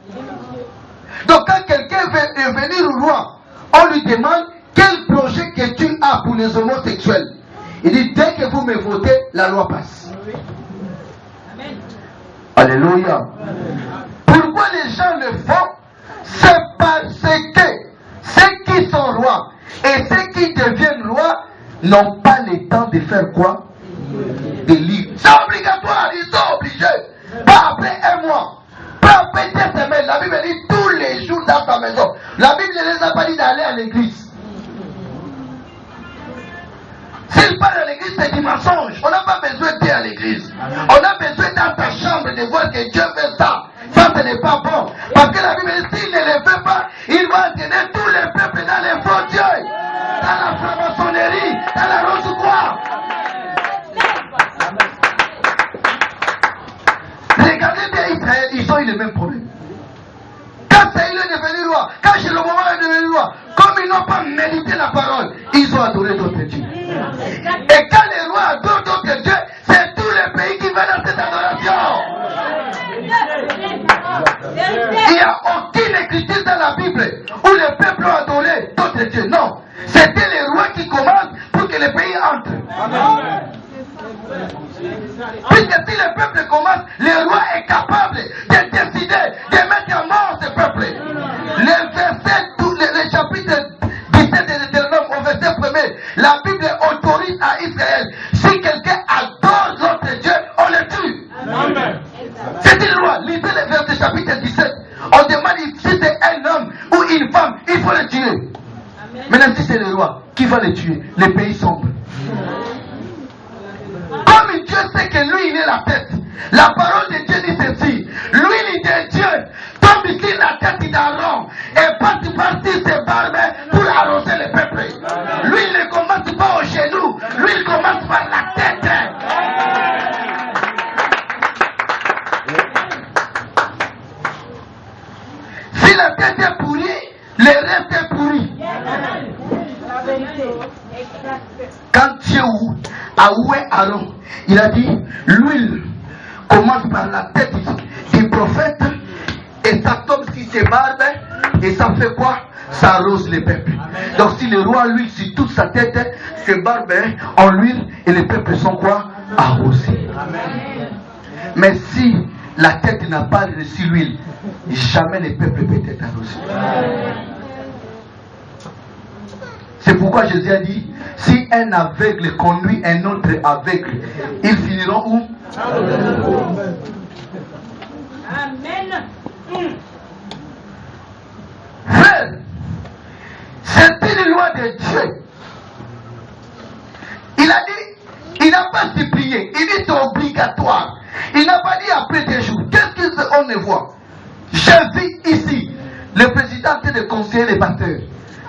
Donc quand quelqu'un veut venir au roi, on lui demande quel projet que tu as pour les homosexuels. Il dit dès que vous me votez, la loi passe. Amen. Alléluia. Pourquoi les gens le font? C'est parce que ceux qui sont rois et ceux qui deviennent rois n'ont pas le temps de faire quoi? Des livres. C'est obligatoire, ils sont obligés. Pas après un mois, pas après 2 semaines. La Bible dit tous les jours dans ta maison. La Bible ne les a pas dit d'aller à l'église. S'ils parlent à l'église, c'est du mensonge. On n'a pas besoin d'être à l'église. On a besoin dans ta chambre de voir que Dieu fait ça. Ça, ce n'est pas bon. Parce que la Bible dit, s'il ne le fait pas, il va entraîner tous les peuples dans les Israël, ils ont eu le même problème. Quand Saïl est devenu roi, quand Jéroboam est devenu roi, comme ils n'ont pas médité la parole, ils ont adoré d'autres dieux. Et quand les rois adorent d'autres dieux, c'est tous les pays qui viennent à cette adoration. Il n'y a aucune écriture dans la Bible où le peuple a adoré d'autres dieux. Non. C'était les rois qui commandent pour que les pays entrent. Puisque si le peuple commence, le roi est capable de décider de mettre à mort ce peuple. Le chapitre 17 de Deutéronome au verset 1er, la Bible autorise à Israël, si quelqu'un adore l'autre Dieu, on le tue. C'est une loi. Lisez le verset chapitre 17. On demande si c'est un homme ou une femme, il faut le tuer. Maintenant, si c'est le roi, qui va le tuer? Les pays sombres. Comme Dieu sait que lui, il est la tête. La parole de Dieu dit ceci. L'huile de Dieu tombe ici la tête d'Aaron et passe par-ci ses barbes pour arroser le peuple. Lui, il ne commence pas au genou. Lui, il commence par la tête. Si la tête est pourrie, le reste est pourri. Quand Dieu a oué Aaron, il a dit, l'huile commence par la tête du prophète et ça tombe sur ses barbes et ça fait quoi? Ça arrose les peuples. Donc si le roi l'huile sur toute sa tête, ses barbes en l'huile et les peuples sont quoi? Arrosés. Mais si la tête n'a pas reçu l'huile, jamais les peuples peuvent être arrosés. C'est pourquoi Jésus a dit, si un aveugle conduit un autre aveugle, ils finiront où? Amen. Frère, c'est une loi de Dieu. Il a dit, il n'a pas supplié, il dit c'est obligatoire. Il n'a pas dit après des jours. Qu'est-ce qu'on ne voit? Jésus ici, le président de conseiller les pasteurs.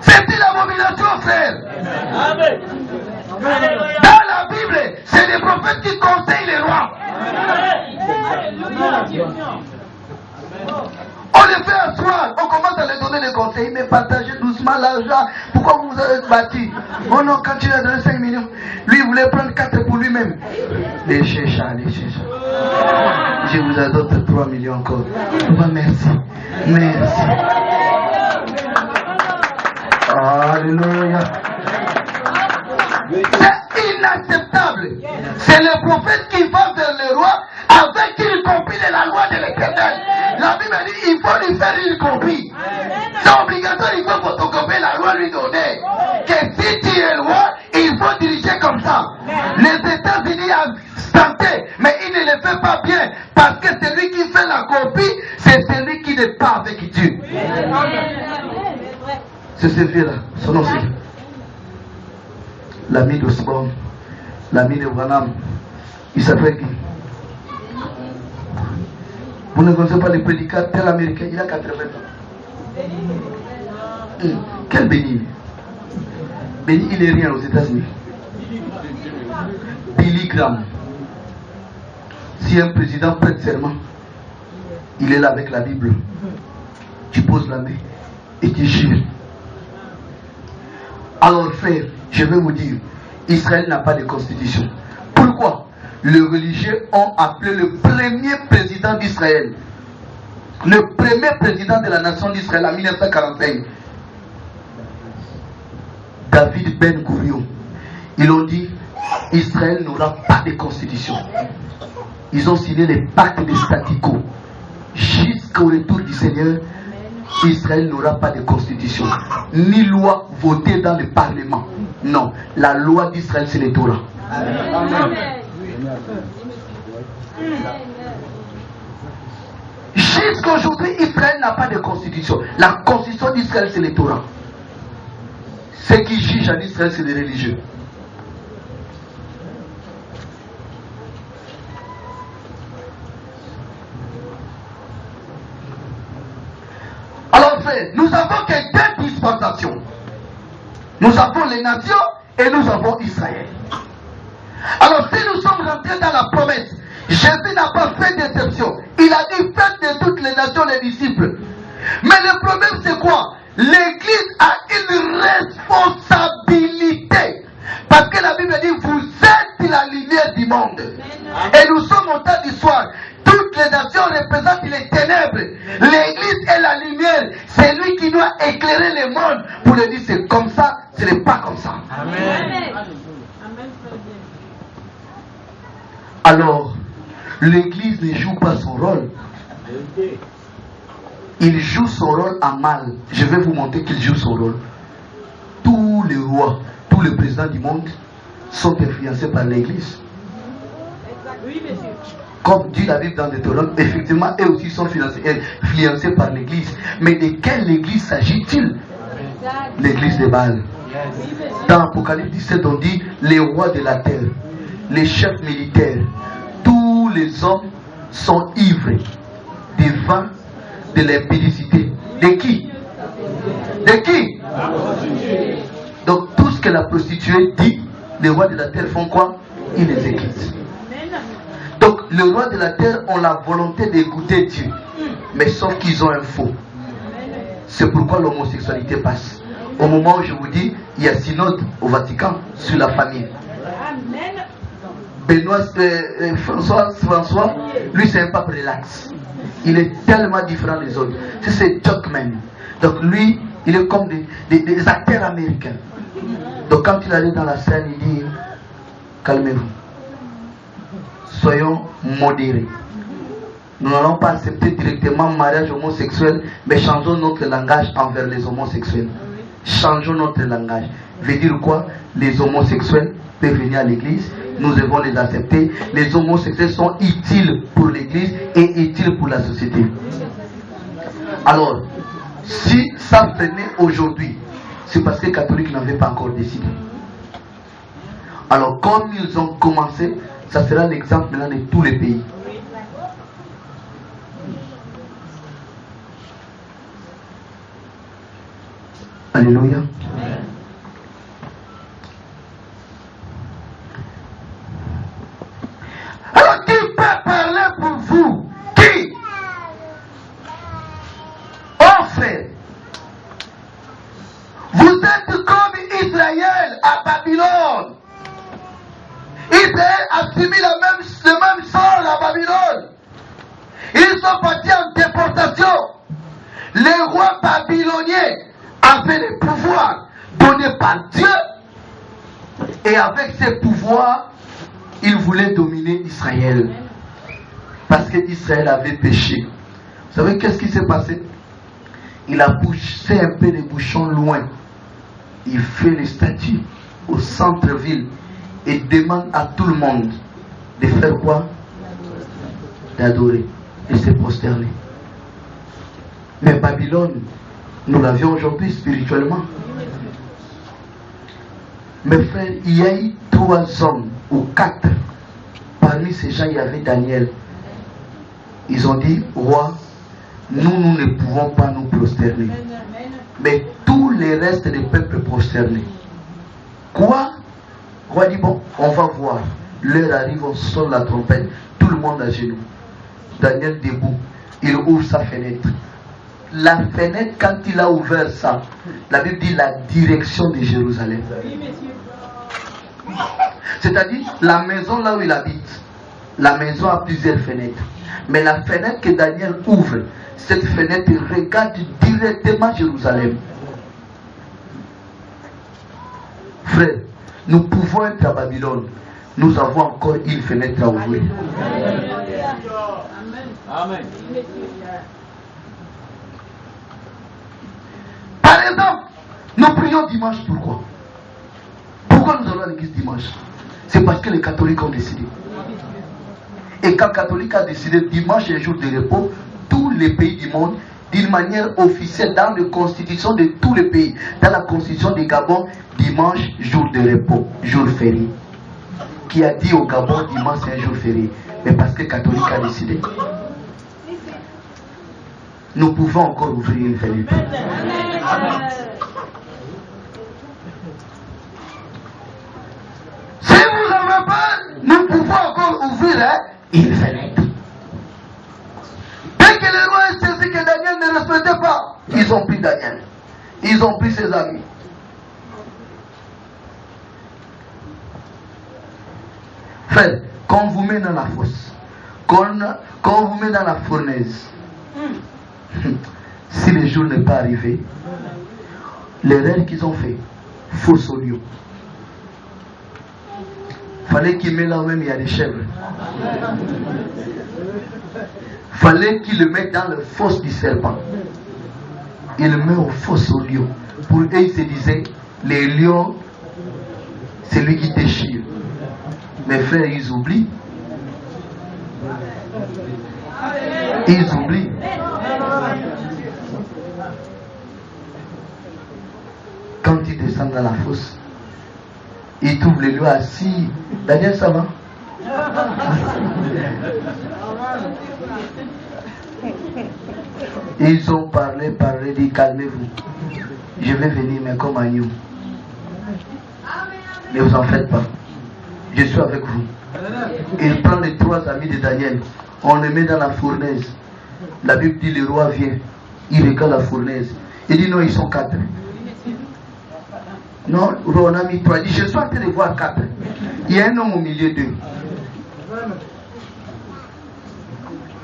C'est une abomination, frère. Amen. Dans la Bible, c'est les prophètes qui conseillent les rois. On les fait asseoir, on commence à les donner des conseils, mais partagez doucement l'argent. Pourquoi vous avez battu? Oh non, quand il a donné 5 millions, lui il voulait prendre 4 pour lui-même. Les chéchas, les chéchas. Je vous adopte 3 millions encore. Oh, merci. Merci. Alléluia. C'est inacceptable. C'est le prophète qui va vers le roi avec une copie de la loi de l'Éternel. La Bible dit il faut lui faire une copie. C'est obligatoire, il faut photocopier la loi, lui donner. Que si tu es roi, il faut diriger comme ça. Les États-Unis ont tenté, mais il ne le fait pas bien. Parce que celui qui fait la copie, c'est celui qui n'est pas avec Dieu. C'est ce vieux-là, son nom c'est l'ami d'Osborne, l'ami de Branham. Il s'appelle qui? Vous ne connaissez pas le prédicateur américain, il a 80 ans. Quel béni. Béni, il est rien aux États-Unis. Billy Graham. Si un président prête serment, il est là avec la Bible. Tu poses la main et tu jures. Alors frère, je vais vous dire, Israël n'a pas de constitution. Pourquoi? Les religieux ont appelé le premier président d'Israël, le premier président de la nation d'Israël en 1945, David Ben Gurion. Ils ont dit, Israël n'aura pas de constitution. Ils ont signé les pactes de statu quo. Jusqu'au retour du Seigneur, Israël n'aura pas de constitution, ni loi votée dans le Parlement. Non, la loi d'Israël, c'est le Torah. Jusqu'aujourd'hui, Israël n'a pas de constitution. La constitution d'Israël, c'est le Torah. Ce qui juge en Israël, c'est les religieux. Alors, frère, nous avons que deux dispensations. Nous avons les nations et nous avons Israël. Alors, si nous sommes rentrés dans la promesse, Jésus n'a pas fait d'exception. Il a dit, faites génération les disciples. Mais le problème c'est quoi? L'église a une responsabilité. Parce que la Bible dit, vous êtes la lumière du monde. Et nous sommes au temps du soir. Toutes les nations représentent les ténèbres. L'église est la lumière. C'est lui qui doit éclairer le monde pour lui dire c'est comme ça, ce n'est pas comme ça. Amen. Alors, l'église ne joue pas son rôle. Il joue son rôle à mal. Je vais vous montrer qu'il joue son rôle. Tous les rois, tous les présidents du monde sont influencés par l'église. Oui, monsieur. Comme dit la Bible dans Deutéronome, effectivement, eux aussi sont influencés par l'église. Mais de quelle église s'agit-il? L'église de Baal. Dans Apocalypse 17, on dit les rois de la terre, les chefs militaires, tous les hommes sont ivres du vin de l'impudicité. De qui? De qui? Donc tout ce que la prostituée dit, les rois de la terre font quoi? Ils les écoutent. Donc les rois de la terre ont la volonté d'écouter Dieu, mais sauf qu'ils ont un faux. C'est pourquoi l'homosexualité passe. Au moment où je vous dis, il y a synode au Vatican sur la famille. François, lui c'est un pape relax. Il est tellement différent des autres. C'est Jockman. Donc lui, il est comme des acteurs américains. Donc quand il arrive dans la scène, il dit, calmez-vous. Soyons modérés. Nous n'allons pas accepter directement le mariage homosexuel, mais changeons notre langage envers les homosexuels. Changeons notre langage. Veut dire quoi? Les homosexuels peuvent venir à l'église, nous devons les accepter. Les homosexuels sont utiles pour l'église et utiles pour la société. Alors, si ça venait aujourd'hui, c'est parce que les catholiques n'avaient pas encore décidé. Alors, comme ils ont commencé, ça sera l'exemple maintenant de tous les pays. Alléluia. Alors, qui peut parler pour vous? Qui? Oh frère, vous êtes comme Israël à Babylone. Israël a subi le même sort à Babylone. Ils sont partis en déportation. Les rois babyloniens avaient le pouvoir donné par Dieu. Et avec ces pouvoirs, ils voulaient dominer Israël. Parce qu'Israël avait péché. Vous savez qu'est-ce qui s'est passé? Il a poussé un peu les bouchons loin. Il fait les statues au centre-ville. Et demande à tout le monde de faire quoi? D'adorer, de se prosterner. Mais Babylone, nous l'avions aujourd'hui spirituellement. Mes frères, il y a eu 3 hommes ou 4. Parmi ces gens, il y avait Daniel. Ils ont dit, roi, nous ne pouvons pas nous prosterner. Mais tous les restes des peuples prosternés. Quoi? Roi dit, bon, on va voir. L'heure arrive, on sonne la trompette. Tout le monde à genoux. Daniel debout. Il ouvre sa fenêtre. La fenêtre, quand il a ouvert ça, la Bible dit la direction de Jérusalem. C'est-à-dire, la maison là où il habite, la maison a plusieurs fenêtres. Mais la fenêtre que Daniel ouvre, cette fenêtre regarde directement Jérusalem. Frère, nous pouvons être à Babylone. Nous avons encore une fenêtre à ouvrir. Amen. Par exemple, nous prions dimanche. Pourquoi? Pourquoi nous allons à l'église dimanche? C'est parce que les catholiques ont décidé. Et quand les catholiques ont décidé, dimanche est un jour de repos, tous les pays du monde, d'une manière officielle, dans la constitution de tous les pays, dans la constitution du Gabon, dimanche, jour de repos, jour férié. Qui a dit au Gabon, dimanche c'est un jour férié? Mais parce que les catholiques ont décidé. Nous pouvons encore ouvrir une fenêtre. Si vous avez peur, nous pouvons encore ouvrir une fenêtre. Dès que le roi est saisi Ils ont pris Daniel. Ils ont pris ses amis. Frère, quand on vous met dans la fosse, quand on vous met dans la fournaise, si le jour n'est pas arrivé, l'erreur qu'ils ont fait, fausse au lieu. Fallait qu'il mette là où même il y a des chèvres. Fallait qu'il le mette dans le fosse du serpent. Il le met au fosse au lion. Pour eux, ils se disaient, les lions, c'est lui qui déchire. Mes frères, ils oublient. Ils oublient. Quand ils descendent dans la fosse, ils trouvent les lions assis. Daniel, ça va? Ils ont parlé, dit calmez-vous. Je vais venir, mais comme agneau. Ne vous en faites pas. Je suis avec vous. Il prend les 3 amis de Daniel. On les met dans la fournaise. La Bible dit le roi vient. Il regarde la fournaise. Il dit non, ils sont 4. Non, on a mis 3. Il dit je suis en train de voir 4. Il y a un homme au milieu d'eux.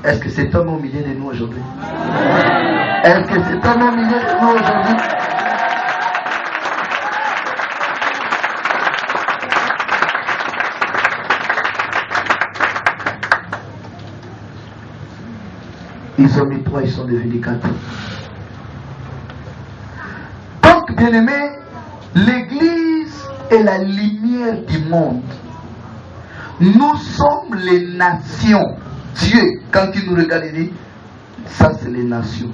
Est-ce que c'est homme au milieu de nous aujourd'hui? Est-ce que c'est homme au milieu de nous aujourd'hui? Ils ont mis 3, ils sont devenus 4. Donc, bien aimé, l'Église est la lumière du monde. Nous sommes les nations. Dieu, quand il nous regarde, il dit, ça c'est les nations.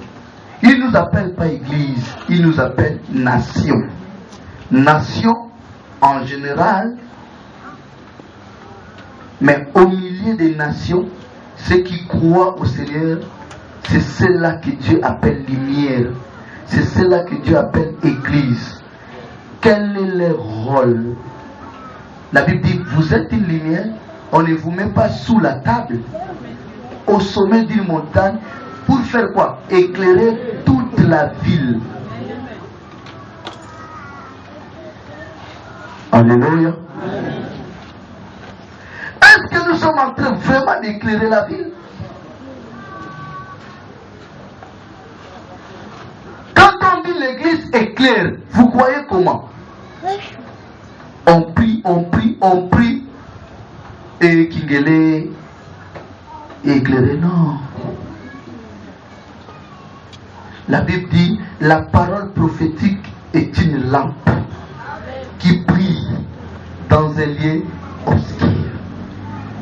Il ne nous appelle pas Église, il nous appelle nation. Nation en général, mais au milieu des nations, ceux qui croient au Seigneur, c'est celle-là que Dieu appelle lumière. C'est celle-là que Dieu appelle Église. Quel est leur rôle? La Bible dit, vous êtes une lumière, on ne vous met pas sous la table, au sommet d'une montagne, pour faire quoi? Éclairer toute la ville. Alléluia. Est-ce que nous sommes en train vraiment d'éclairer la ville? Quand on dit l'église éclaire, vous croyez comment? On prie, on prie, on prie, et Kingele éclairé, non. La Bible dit, la parole prophétique est une lampe qui brille dans un lieu obscur.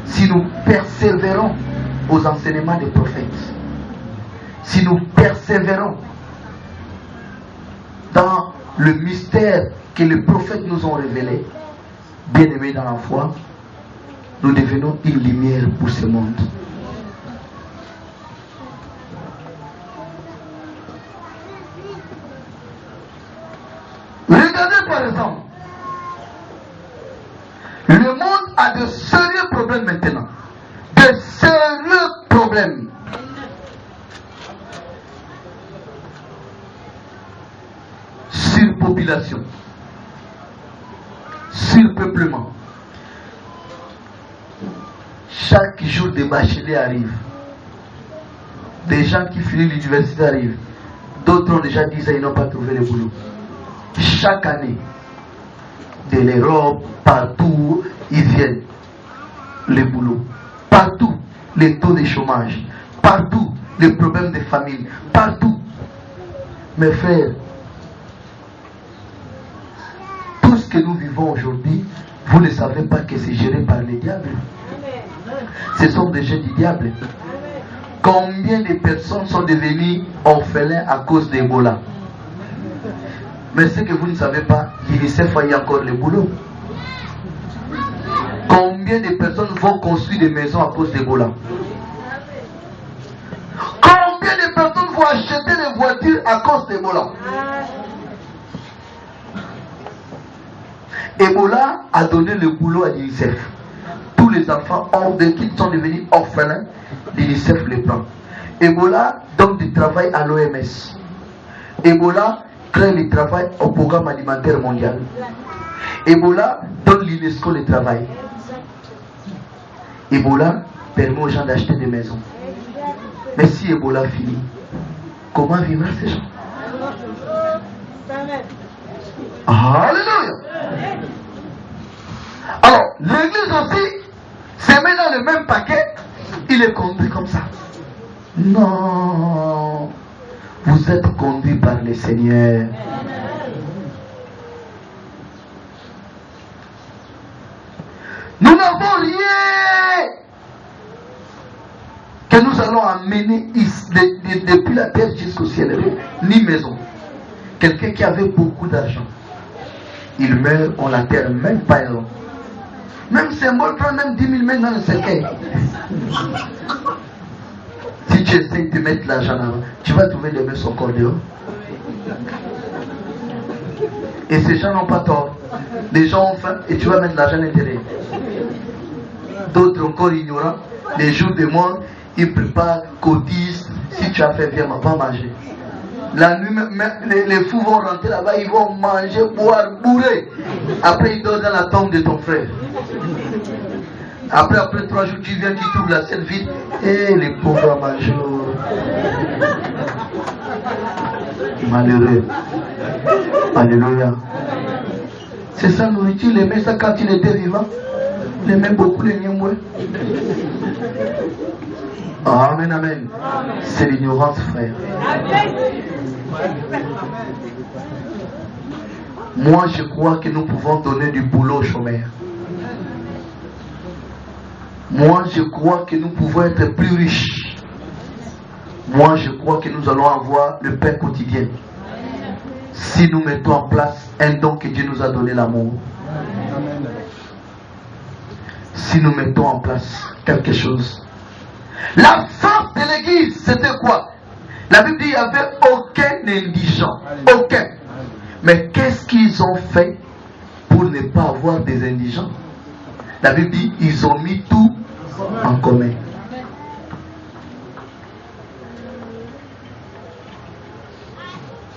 Si nous persévérons aux enseignements des prophètes, si nous persévérons dans le mystère que les prophètes nous ont révélé, bien-aimés dans la foi, nous devenons une lumière pour ce monde. Regardez par exemple, le monde a de sérieux problèmes maintenant. De sérieux problèmes. Surpopulation. Surpeuplement. Chaque jour des bacheliers arrivent. Des gens qui finissent l'université arrivent. D'autres ont déjà 10 ans, ils n'ont pas trouvé le boulot. Chaque année, de l'Europe, partout, ils viennent. Les boulots. Partout, les taux de chômage. Partout, les problèmes de famille. Partout. Mes frères, tout ce que nous vivons aujourd'hui, vous ne savez pas que c'est géré par les diables. Ce sont des jeux du diable. Combien de personnes sont devenues orphelins à cause d'Ebola? Mais ce que vous ne savez pas, l'UNICEF a eu encore le boulot. Combien de personnes vont construire des maisons à cause d'Ebola? Combien de personnes vont acheter des voitures à cause d'Ebola? Ebola a donné le boulot à l'UNICEF. Tous les enfants hors de qui sont devenus orphelins, l'UNICEF les prend. Ebola donne du travail à l'OMS. Ebola crée le travail au programme alimentaire mondial. Ebola donne l'UNESCO le travail. Ebola permet aux gens d'acheter des maisons. Mais si Ebola finit, comment vivra ces gens? Alléluia. Alors, l'église aussi se met dans le même paquet, il est conduit comme ça. Non, vous êtes conduit par le Seigneur. Nous n'avons rien que nous allons amener depuis la terre jusqu'au ciel, ni maison. Quelqu'un qui avait beaucoup d'argent, il meurt, on l'enterre même pas un. Même symbole prend même 10 000 mètres dans le cercueil. Si tu essaies de mettre l'argent là, tu vas trouver de mettre son corps dehors. Et ces gens n'ont pas tort. Les gens ont faim et tu vas mettre l'argent à l'intérieur. D'autres encore ignorants, les jours de mort, ils préparent, cotisent. Si tu as fait, viens, on va manger. La nuit, les fous vont rentrer là-bas, ils vont manger, boire, bourrer. Après, ils dorment dans la tombe de ton frère. Après 3 jours, tu viens, tu trouves la scène vide. Et les pauvres mangeurs. Malheureux. Alléluia. C'est ça, nourriture, il aimait ça quand il était vivant. Il aimait beaucoup les niemoués. Amen, amen. C'est l'ignorance, frère. Moi, je crois que nous pouvons donner du boulot aux chômeurs. Moi, je crois que nous pouvons être plus riches. Moi, je crois que nous allons avoir le pain quotidien. Si nous mettons en place un don que Dieu nous a donné, l'amour. Si nous mettons en place quelque chose. La force de l'église, c'était quoi? La Bible dit qu'il n'y avait aucun indigent. Aucun. Mais qu'est-ce qu'ils ont fait pour ne pas avoir des indigents? La Bible dit qu'ils ont mis tout en commun.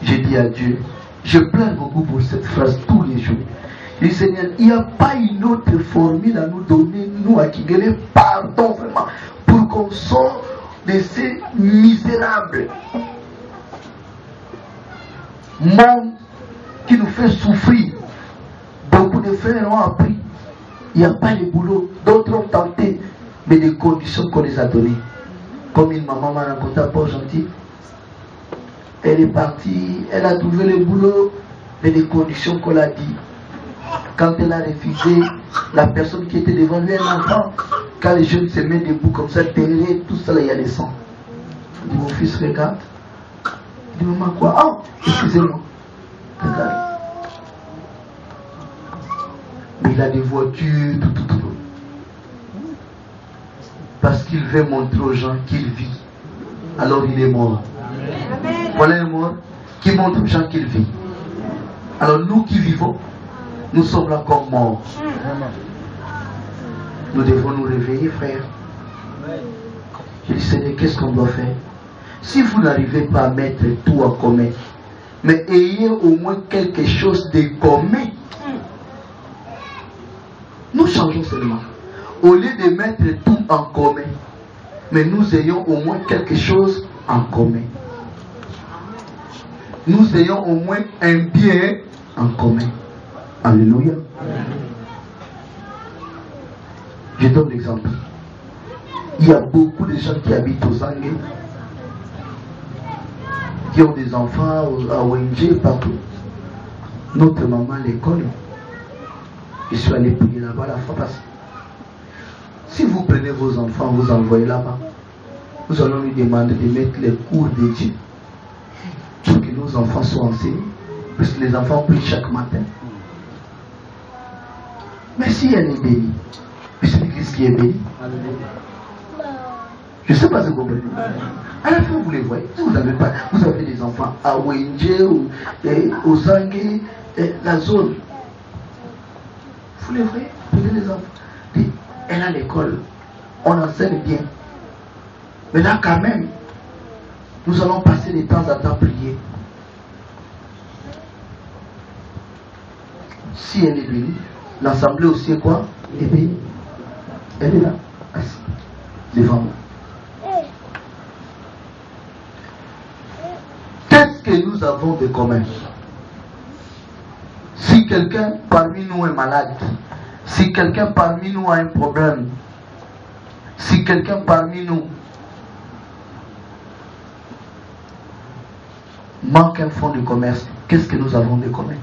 J'ai dit à Dieu, je pleure beaucoup pour cette phrase tous les jours. Je dis, Seigneur, il n'y a pas une autre formule à nous donner, nous à Kigele, pardon vraiment, pour qu'on sorte de ces misérables monde qui nous fait souffrir. Beaucoup de frères ont appris. Il n'y a pas de boulot. D'autres ont tenté, mais des conditions qu'on les a données. Comme une maman m'a raconté un peu gentil. Elle est partie, elle a trouvé le boulot, mais des conditions qu'on l'a dit. Quand elle a refusé, la personne qui était devant lui, un enfant, quand les jeunes se mettent debout comme ça, derrière, tout ça, là, il y a les sangs. Il dit, mon fils, regarde. Il dit, maman, quoi? Oh, excusez-moi. Regarde. Mais il a des voitures, tout. Parce qu'il veut montrer aux gens qu'il vit. Alors il est mort. Voilà un mort qui montre aux gens qu'il vit. Alors nous qui vivons, nous sommes là comme morts. Nous devons nous réveiller, frère. Je dis, Seigneur, qu'est-ce qu'on doit faire? Si vous n'arrivez pas à mettre tout en commun, mais ayez au moins quelque chose de commun. Nous changeons seulement. Au lieu de mettre tout en commun, mais nous ayons au moins quelque chose en commun. Nous ayons au moins un bien en commun. Alléluia. Je donne l'exemple. Il y a beaucoup de gens qui habitent aux Anglais, qui ont des enfants à ONG partout. Notre maman à l'école, je suis allé prier là-bas la fois passée. Si vous prenez vos enfants, vous envoyez là-bas, nous allons lui demander de mettre les cours de Dieu pour que nos enfants soient enseignés, parce que les enfants prient chaque matin. Mais si elle est bénie, c'est l'église qui est bénie. Je ne sais pas si vous comprenez. À la fin, vous les voyez. Si vous avez des enfants à ONG ou aux Zangué, la zone. Vous les voyez, prenez les enfants. Elle a l'école. On enseigne bien. Mais là, quand même, nous allons passer des temps à temps prier. si elle est bénie, l'assemblée aussi est quoi? Est bénie. Elle est là, assise, devant moi. Qu'est-ce que nous avons de commun? Si quelqu'un parmi nous est malade, si quelqu'un parmi nous a un problème, si quelqu'un parmi nous manque un fonds de commerce, qu'est-ce que nous avons de commun?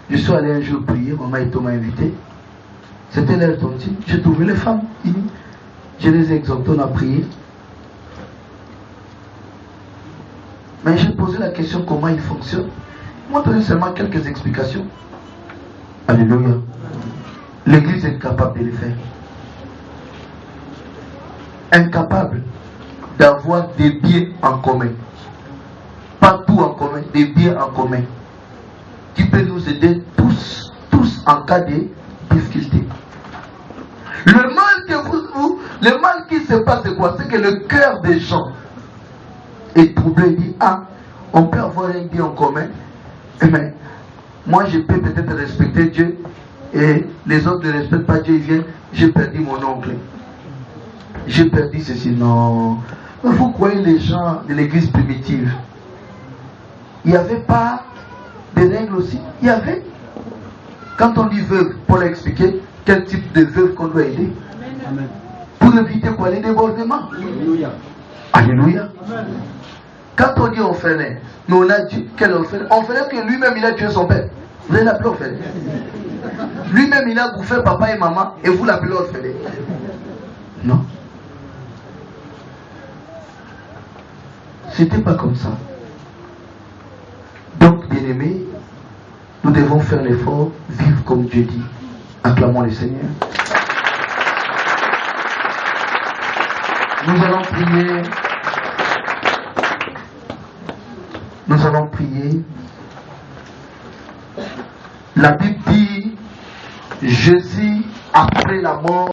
Je suis allé un jour prier, maman et Thomas m'a invité. C'était l'heure tontine. J'ai trouvé les femmes. Je les ai exhortées à prier. Mais j'ai posé la question comment il fonctionne. Ils m'ont donné seulement quelques explications. Alléluia. L'église est incapable de le faire. Incapable d'avoir des biens en commun. Pas tout en commun, des biens en commun. Qui peut nous aider tous en cas de difficulté. Le mal qui se passe, c'est quoi? C'est que le cœur des gens est troublé. Il dit, on peut avoir un bien en commun, mais moi je peux peut-être respecter Dieu et les autres ne respectent pas Dieu. Ils viennent, j'ai perdu mon oncle, j'ai perdu ceci. Non, vous croyez les gens de l'église primitive, il n'y avait pas des règles aussi? Il y avait. Quand on dit veuve, Paul a expliqué quel type de veuve qu'on doit aider. Amen. Pour éviter quoi? Les débordements. Alléluia. Alléluia. Amen. Quand on dit orphelin, mais on a dit quel orphelin? Orphelin que lui-même il a tué son père. Vous allez l'appeler orphelin. Lui-même il a bouffé papa et maman et vous l'appelez orphelin. Non. C'était pas comme ça. Donc, bien-aimés, nous devons faire l'effort, vivre comme Dieu dit. Acclamons le Seigneur. Nous allons prier. Nous allons prier. La Bible dit, Jésus, après la mort,